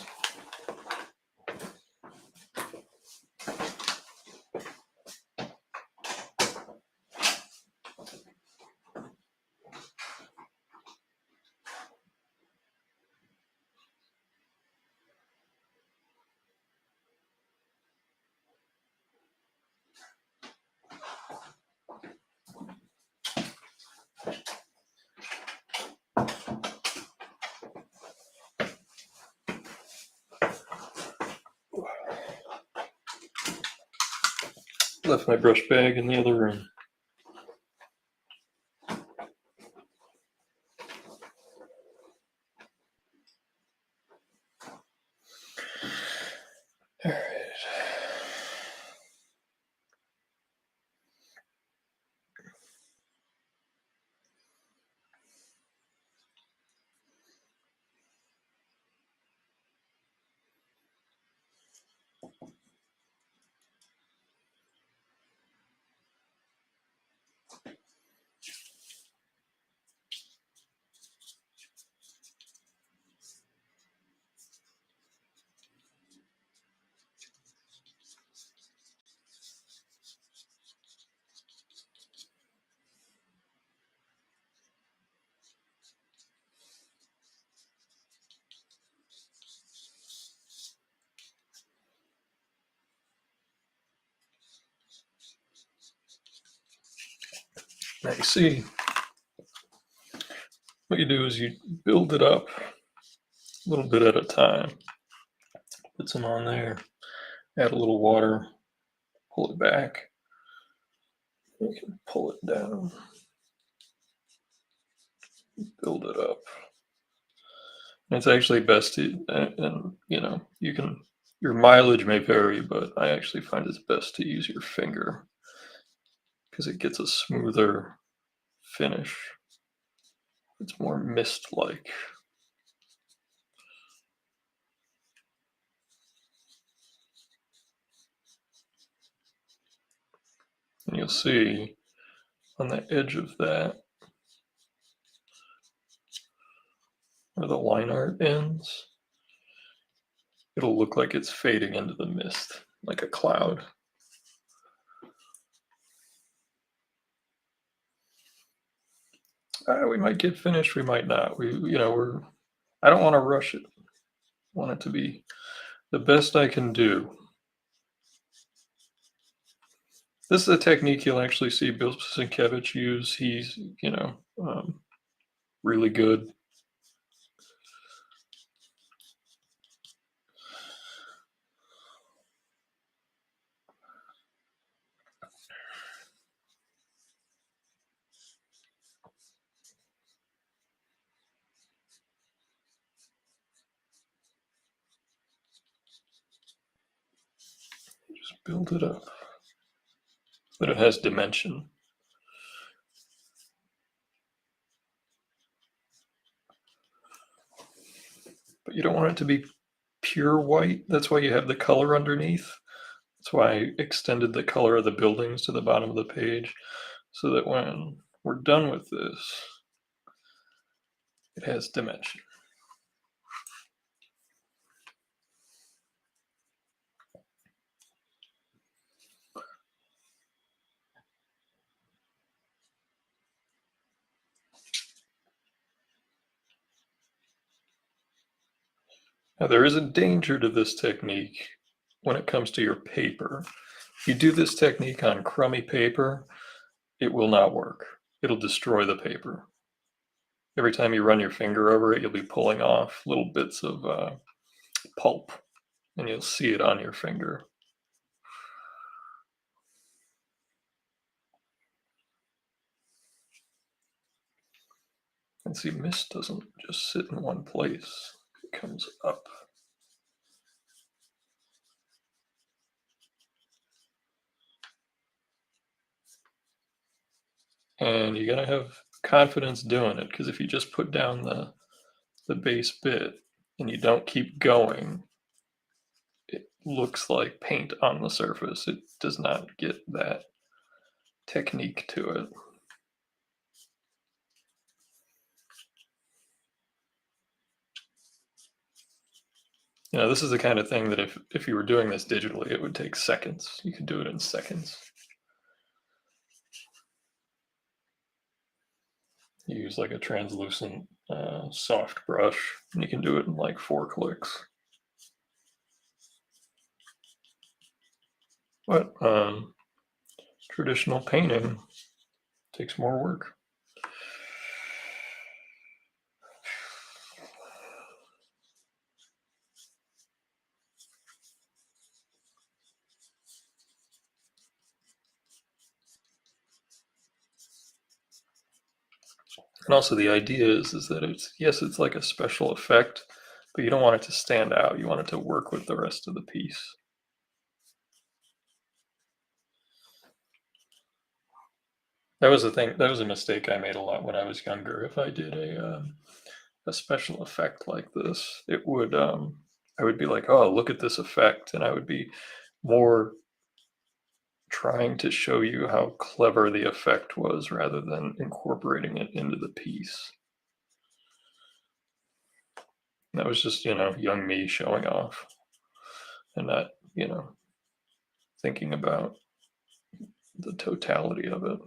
Left my brush bag in the other room. All right. Now you see, what you do is you build it up a little bit at a time. Put some on there, add a little water, pull it back. You can pull it down, build it up. And it's actually best to, and your mileage may vary, but I actually find it's best to use your finger because it gets a smoother finish. It's more mist-like. And you'll see on the edge of that, where the line art ends, it'll look like it's fading into the mist, like a cloud. We might get finished, we might not. I don't want to rush it. I want it to be the best I can do. This is a technique you'll actually see Bill Sienkiewicz use. He's, really good. Just build it up. But it has dimension. But you don't want it to be pure white. That's why you have the color underneath. That's why I extended the color of the buildings to the bottom of the page, so that when we're done with this, it has dimension. Now, there is a danger to this technique. when it comes to your paper. If you do this technique on crummy paper, it will not work. It'll destroy the paper. Every time you run your finger over it, you'll be pulling off little bits of pulp, and you'll see it on your finger. And see, mist doesn't just sit in one place. It comes up. And you gotta have confidence doing it, because if you just put down the base bit and you don't keep going, it looks like paint on the surface. It does not get that technique to it. You know, this is the kind of thing that if you were doing this digitally, it would take seconds. You could do it in seconds. You use like a translucent soft brush, and you can do it in like 4 clicks. But traditional painting takes more work. And also the idea is that it's like a special effect, but you don't want it to stand out. You want it to work with the rest of the piece. That was a mistake I made a lot when I was younger. If I did a special effect like this, I would be like, oh, look at this effect, and I would be more trying to show you how clever the effect was rather than incorporating it into the piece. That was just, young me showing off and not, thinking about the totality of it.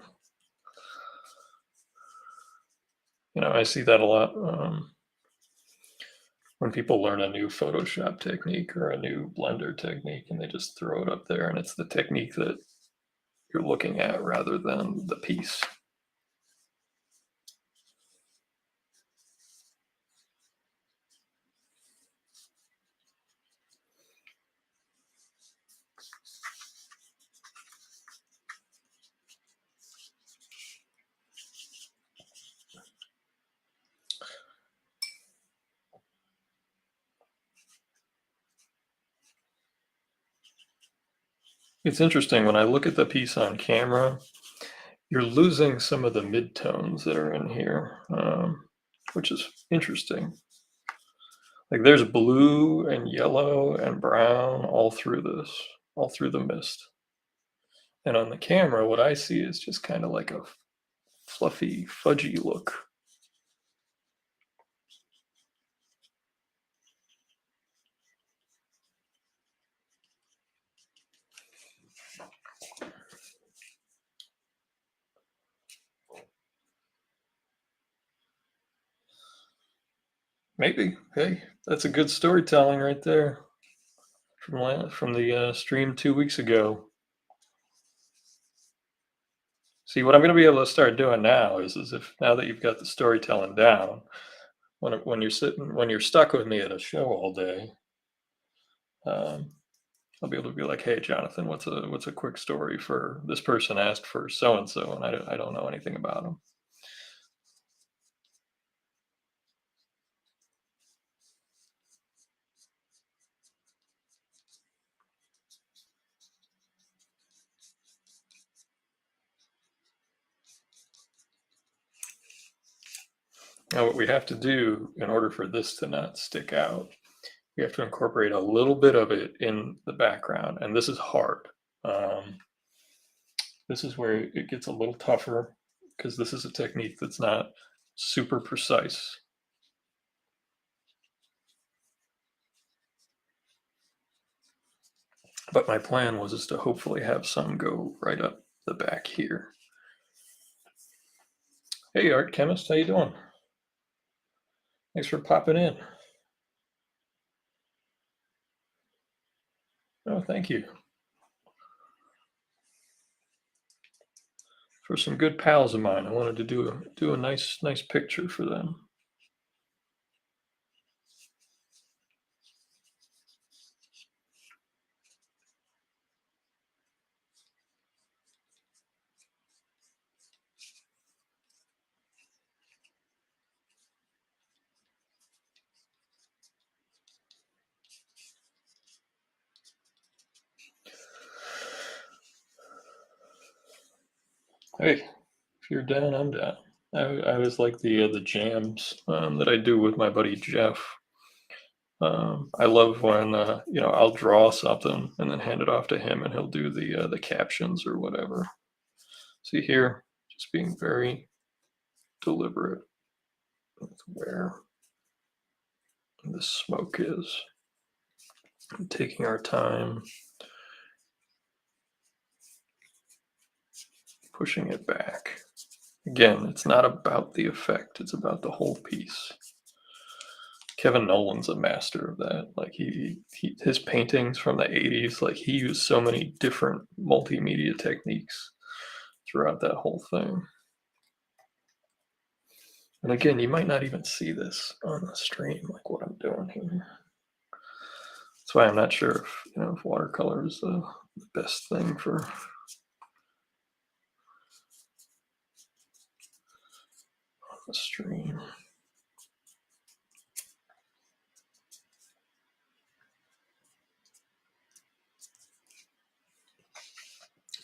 I see that a lot when people learn a new Photoshop technique or a new Blender technique, and they just throw it up there, and it's the technique that you're looking at rather than the piece. It's interesting when I look at the piece on camera, you're losing some of the midtones that are in here, which is interesting. Like there's blue and yellow and brown all through this, all through the mist. And on the camera, what I see is just kind of like a fluffy, fudgy look. Maybe. Hey, that's a good storytelling right there from the stream 2 weeks ago. See, what I'm going to be able to start doing now is if now that you've got the storytelling down, when you're stuck with me at a show all day, um, I'll be able to be like, hey, Jonathan, what's a quick story for this person asked for so and so, and I don't know anything about them. Now, what we have to do in order for this to not stick out, we have to incorporate a little bit of it in the background, and this is hard. This is where it gets a little tougher because this is a technique that's not super precise. But my plan was to hopefully have some go right up the back here. Hey, art chemist, how you doing? Thanks for popping in. Oh, Oh, thank you. For some good pals of mine, I wanted to do a nice picture for them. Hey, if you're down, I'm down. I always like the jams that I do with my buddy Jeff. I love when I'll draw something and then hand it off to him, and he'll do the captions or whatever. See here, just being very deliberate with where the smoke is, and taking our time, pushing it back. Again, it's not about the effect; it's about the whole piece. Kevin Nolan's a master of that. Like his paintings from the 80s, like he used so many different multimedia techniques throughout that whole thing. And again, you might not even see this on the stream, like what I'm doing here. That's why I'm not sure if watercolor is the best thing for the stream.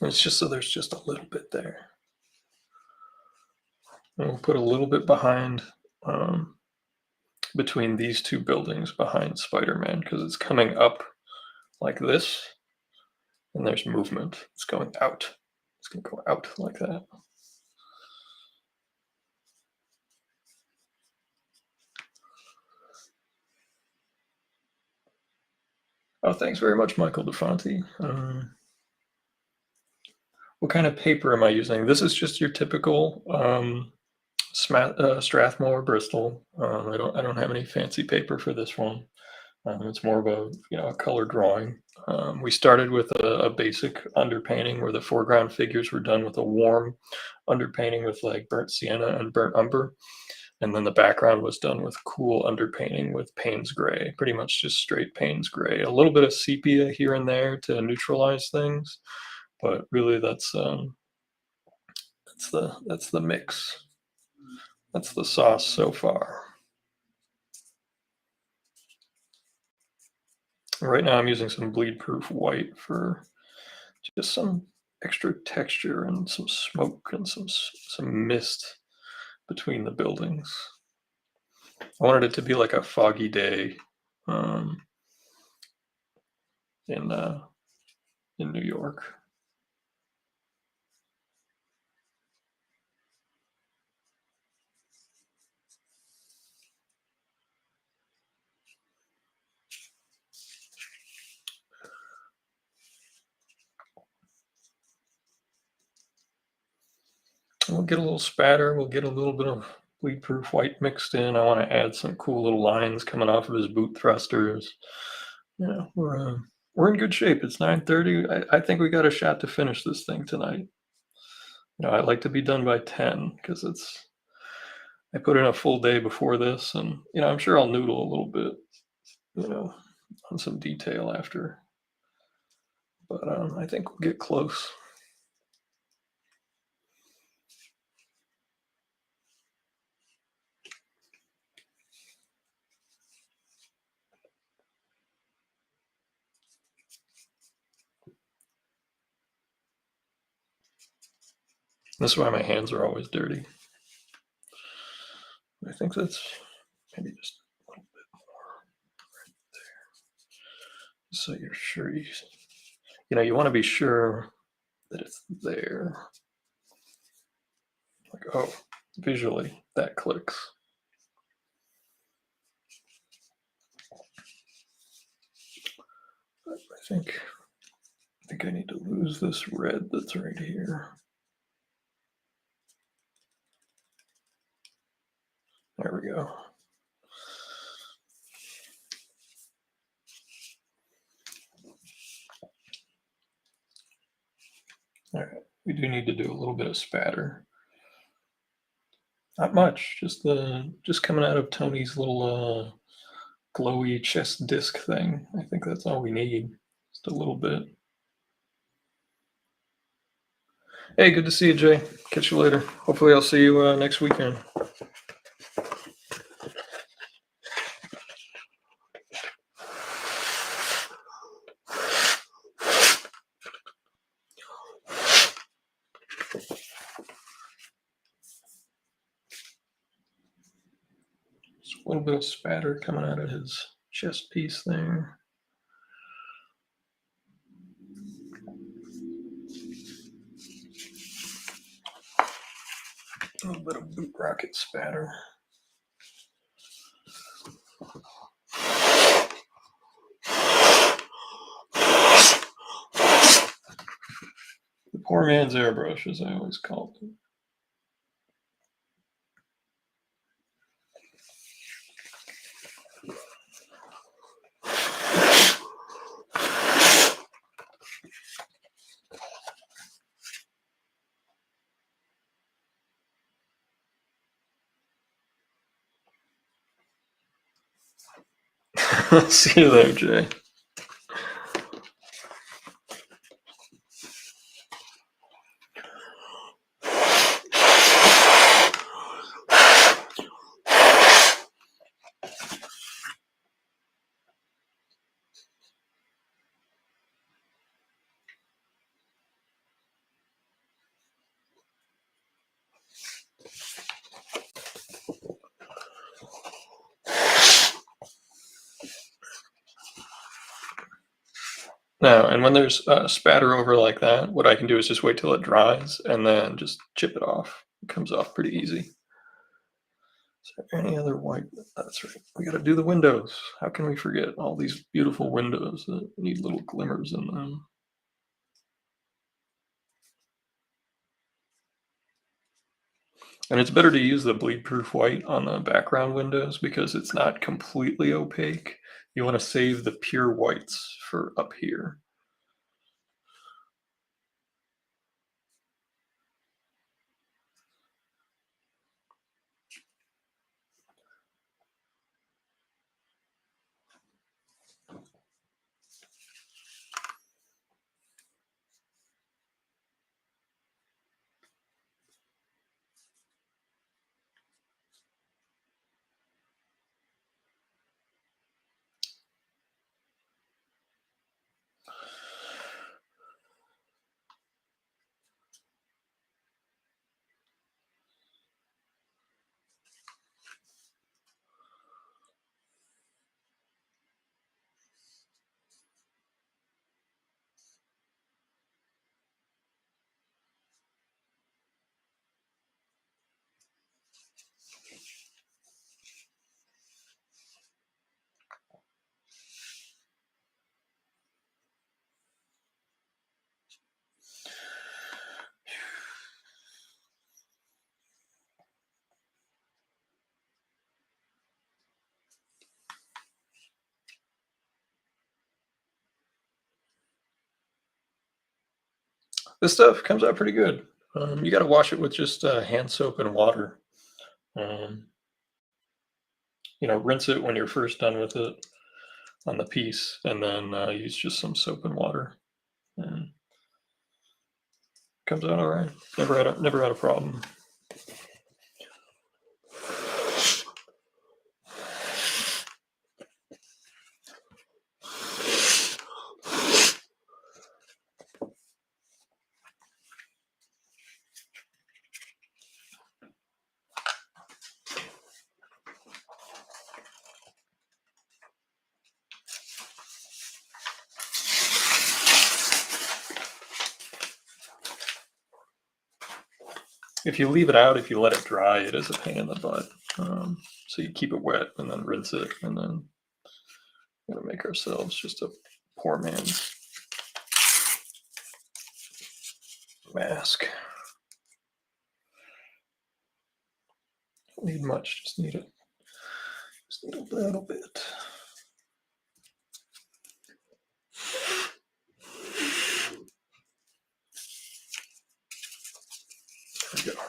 It's just so there's just a little bit there. And we'll put a little bit behind, between these two buildings behind Spider-Man, because it's coming up like this, and there's movement. It's going out. It's going to go out like that. Oh, thanks very much, Michael DeFonte. What kind of paper am I using? This is just your typical Strathmore Bristol. I don't have any fancy paper for this one. It's more of a color drawing. We started with a basic underpainting where the foreground figures were done with a warm underpainting with like burnt sienna and burnt umber. And then the background was done with cool underpainting with Payne's gray, pretty much just straight Payne's gray. A little bit of sepia here and there to neutralize things, but really that's the mix. That's the sauce so far. Right now I'm using some bleed proof white for just some extra texture and some smoke and some mist between the buildings. I wanted it to be like a foggy day um, in New York. We'll get a little spatter. We'll get a little bit of bleed-proof white mixed in. I want to add some cool little lines coming off of his boot thrusters. Yeah, we're in good shape. It's 9:30. I think we got a shot to finish this thing tonight. I'd like to be done by 10 because I put in a full day before this, and I'm sure I'll noodle a little bit, you know, on some detail after. But I think we'll get close. This is why my hands are always dirty. I think that's maybe just a little bit more right there. So you're sure you want to be sure that it's there. Like, oh, visually that clicks. But I think I need to lose this red that's right here. There we go. we do need to do a little bit of spatter. Not much, just coming out of Tony's little glowy chest disc thing. I think that's all we need. Just a little bit. Hey, good to see you, Jay. Catch you later. Hopefully, I'll see you next weekend. Just a little bit of spatter coming out of his chest piece there. A little bit of boot rocket spatter. The poor man's airbrush, as I always called it. See you there, Jay. Now, and when there's spatter over like that, what I can do is just wait till it dries and then just chip it off. It comes off pretty easy. Is there any other white? That's right. We got to do the windows. How can we forget all these beautiful windows that need little glimmers in them? And it's better to use the bleed-proof white on the background windows because it's not completely opaque. You want to save the pure whites for up here. This stuff comes out pretty good. You got to wash it with just hand soap and water. Um, rinse it when you're first done with it on the piece, and then use just some soap and water. And comes out all right. Never had a problem. If you leave it out, if you let it dry, it is a pain in the butt. So you keep it wet and then rinse it, and then we're gonna make ourselves just a poor man's mask. Don't need much, just need a little bit. There we go.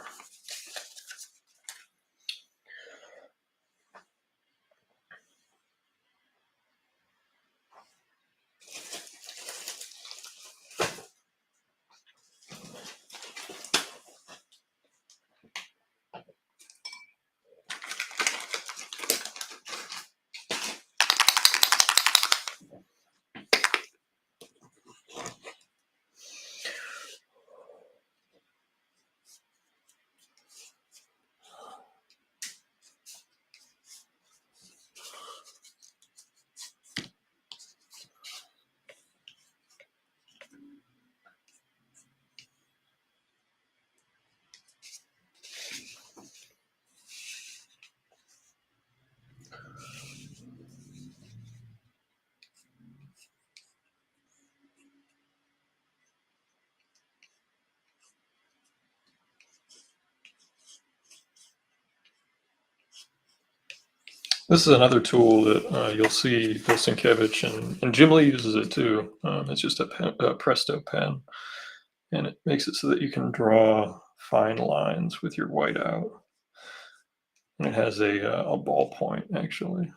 This is another tool that you'll see Bill Sienkiewicz and Jim Lee uses it too. It's just a Presto pen, and it makes it so that you can draw fine lines with your whiteout. And it has a ballpoint actually.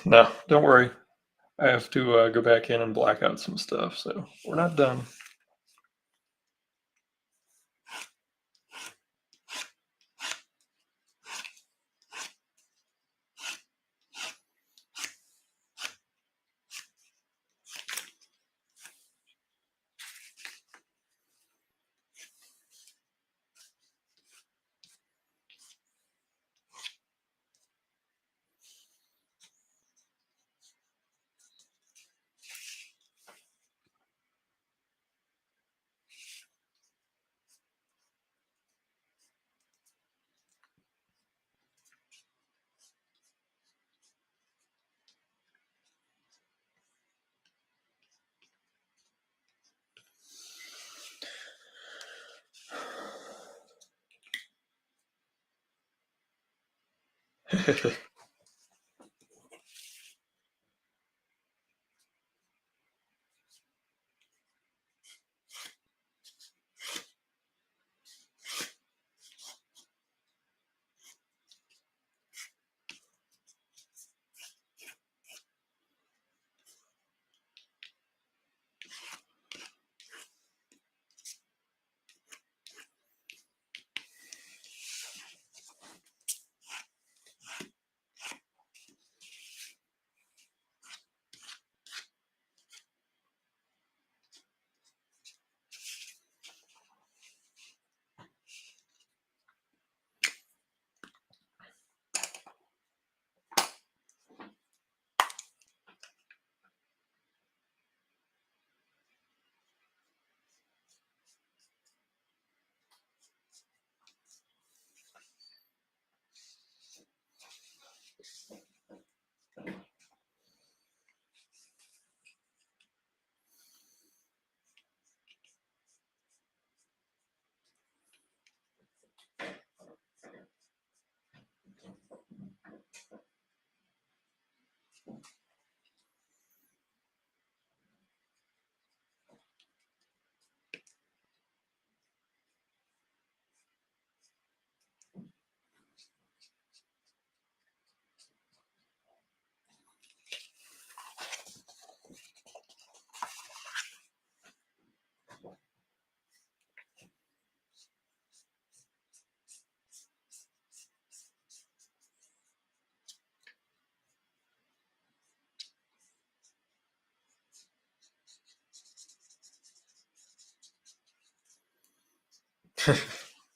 No, don't worry. I have to go back in and black out some stuff, so we're not done.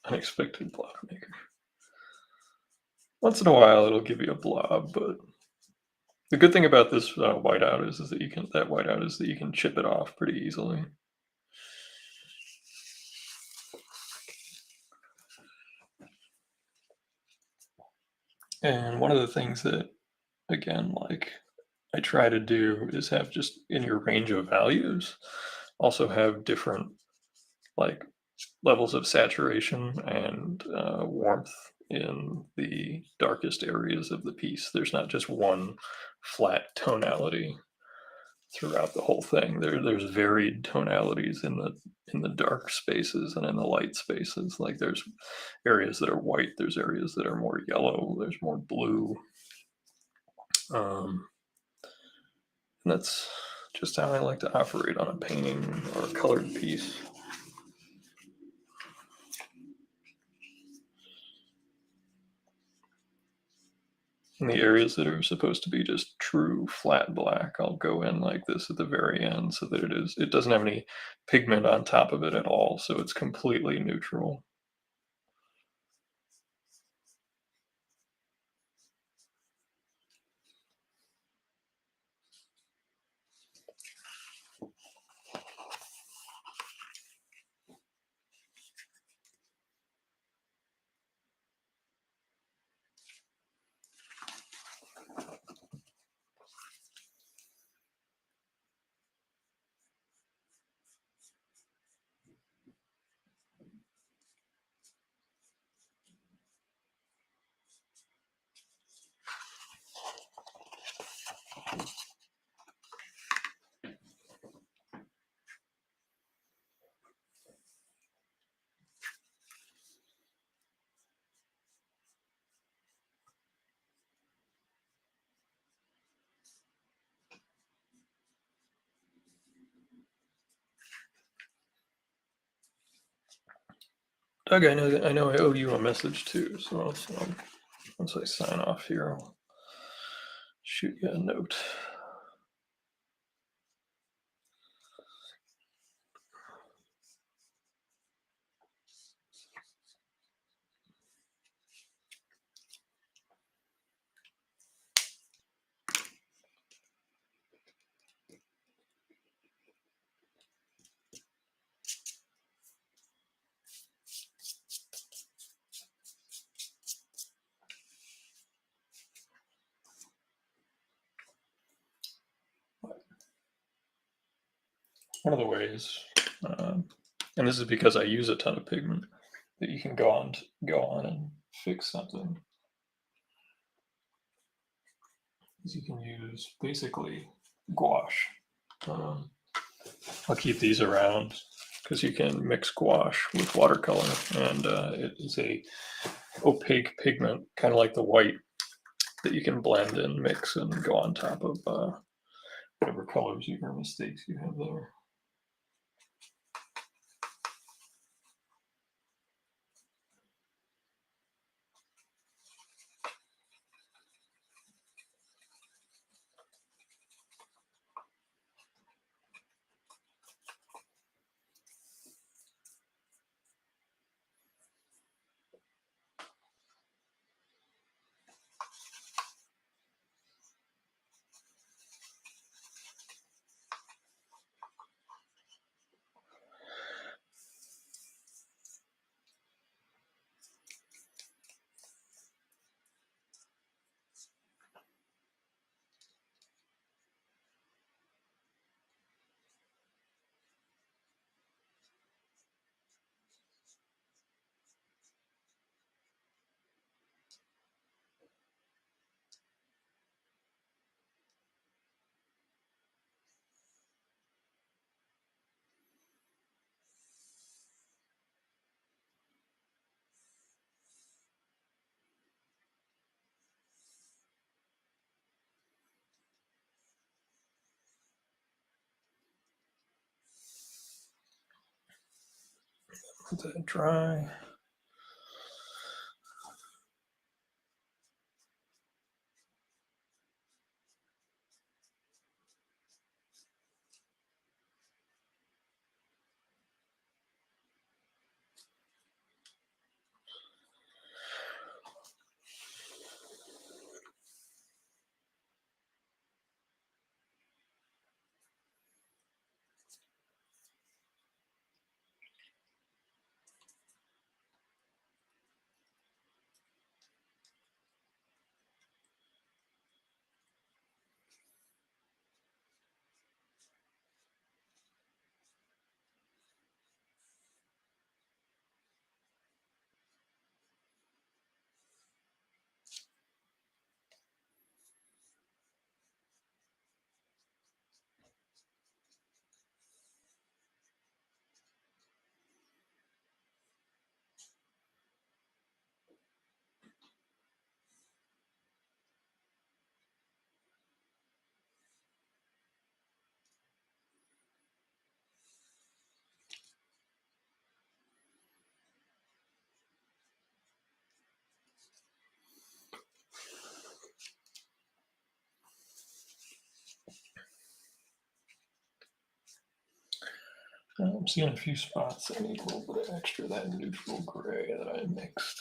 Unexpected block maker. Once in a while, it'll give you a blob, but the good thing about this whiteout is that you can chip it off pretty easily. And one of the things that, again, like I try to do is have just in your range of values, also have different like levels of saturation and warmth in the darkest areas of the piece. There's not just one flat tonality throughout the whole thing. There's varied tonalities in the dark spaces and in the light spaces. Like there's areas that are white, there's areas that are more yellow, there's more blue. Um, and that's just how I like to operate on a painting or a colored piece. In the areas that are supposed to be just true flat black, I'll go in like this at the very end so that it doesn't have any pigment on top of it at all, so it's completely neutral. Doug, I know I owe you a message too, so once I sign off here, I'll shoot you a note. One of the ways, and this is because I use a ton of pigment, that you can go on and fix something is you can use basically gouache. Um, I'll keep these around because you can mix gouache with watercolor, and it is a opaque pigment, kind of like the white, that you can blend and mix and go on top of whatever colors or mistakes you have there. Let that dry. I'm seeing a few spots that need a little bit of extra of that neutral gray that I mixed.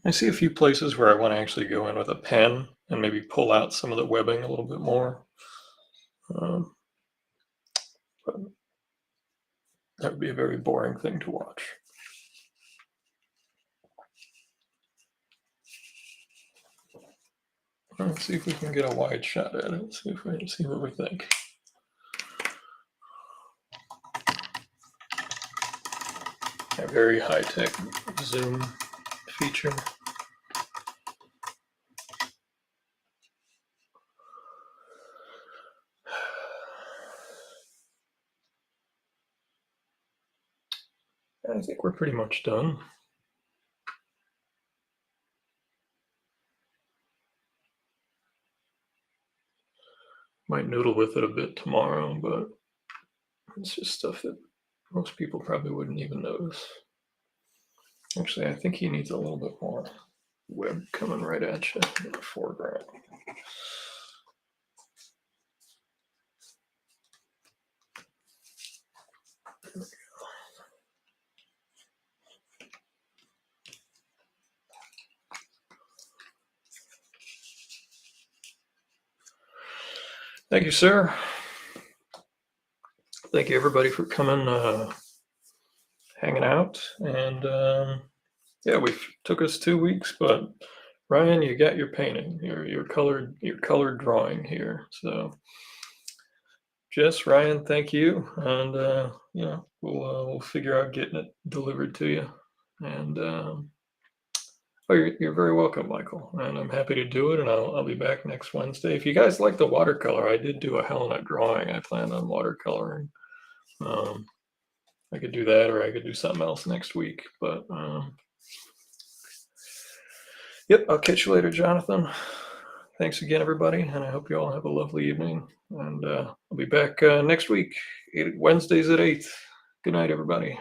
I see a few places where I want to actually go in with a pen and maybe pull out some of the webbing a little bit more. But that would be a very boring thing to watch. Let's see if we can get a wide shot at it. See what we think. A very high-tech zoom feature. I think we're pretty much done. Might noodle with it a bit tomorrow, but it's just stuff that most people probably wouldn't even notice. Actually, I think he needs a little bit more web coming right at you in the foreground. There we go. Thank you, sir. Thank you, everybody, for coming, hanging out. And yeah, took us 2 weeks, but Ryan, you got your painting, your colored drawing here. So, Jess, Ryan, thank you, and you know, we'll figure out getting it delivered to you. And oh, you're very welcome, Michael, and I'm happy to do it. And I'll be back next Wednesday. If you guys like the watercolor, I did do a Helena drawing. I planned on watercoloring. I could do that, or I could do something else next week. But yep, I'll catch you later, Jonathan. Thanks again, everybody, and I hope you all have a lovely evening. And I'll be back next week, Wednesdays at 8. Good night, everybody.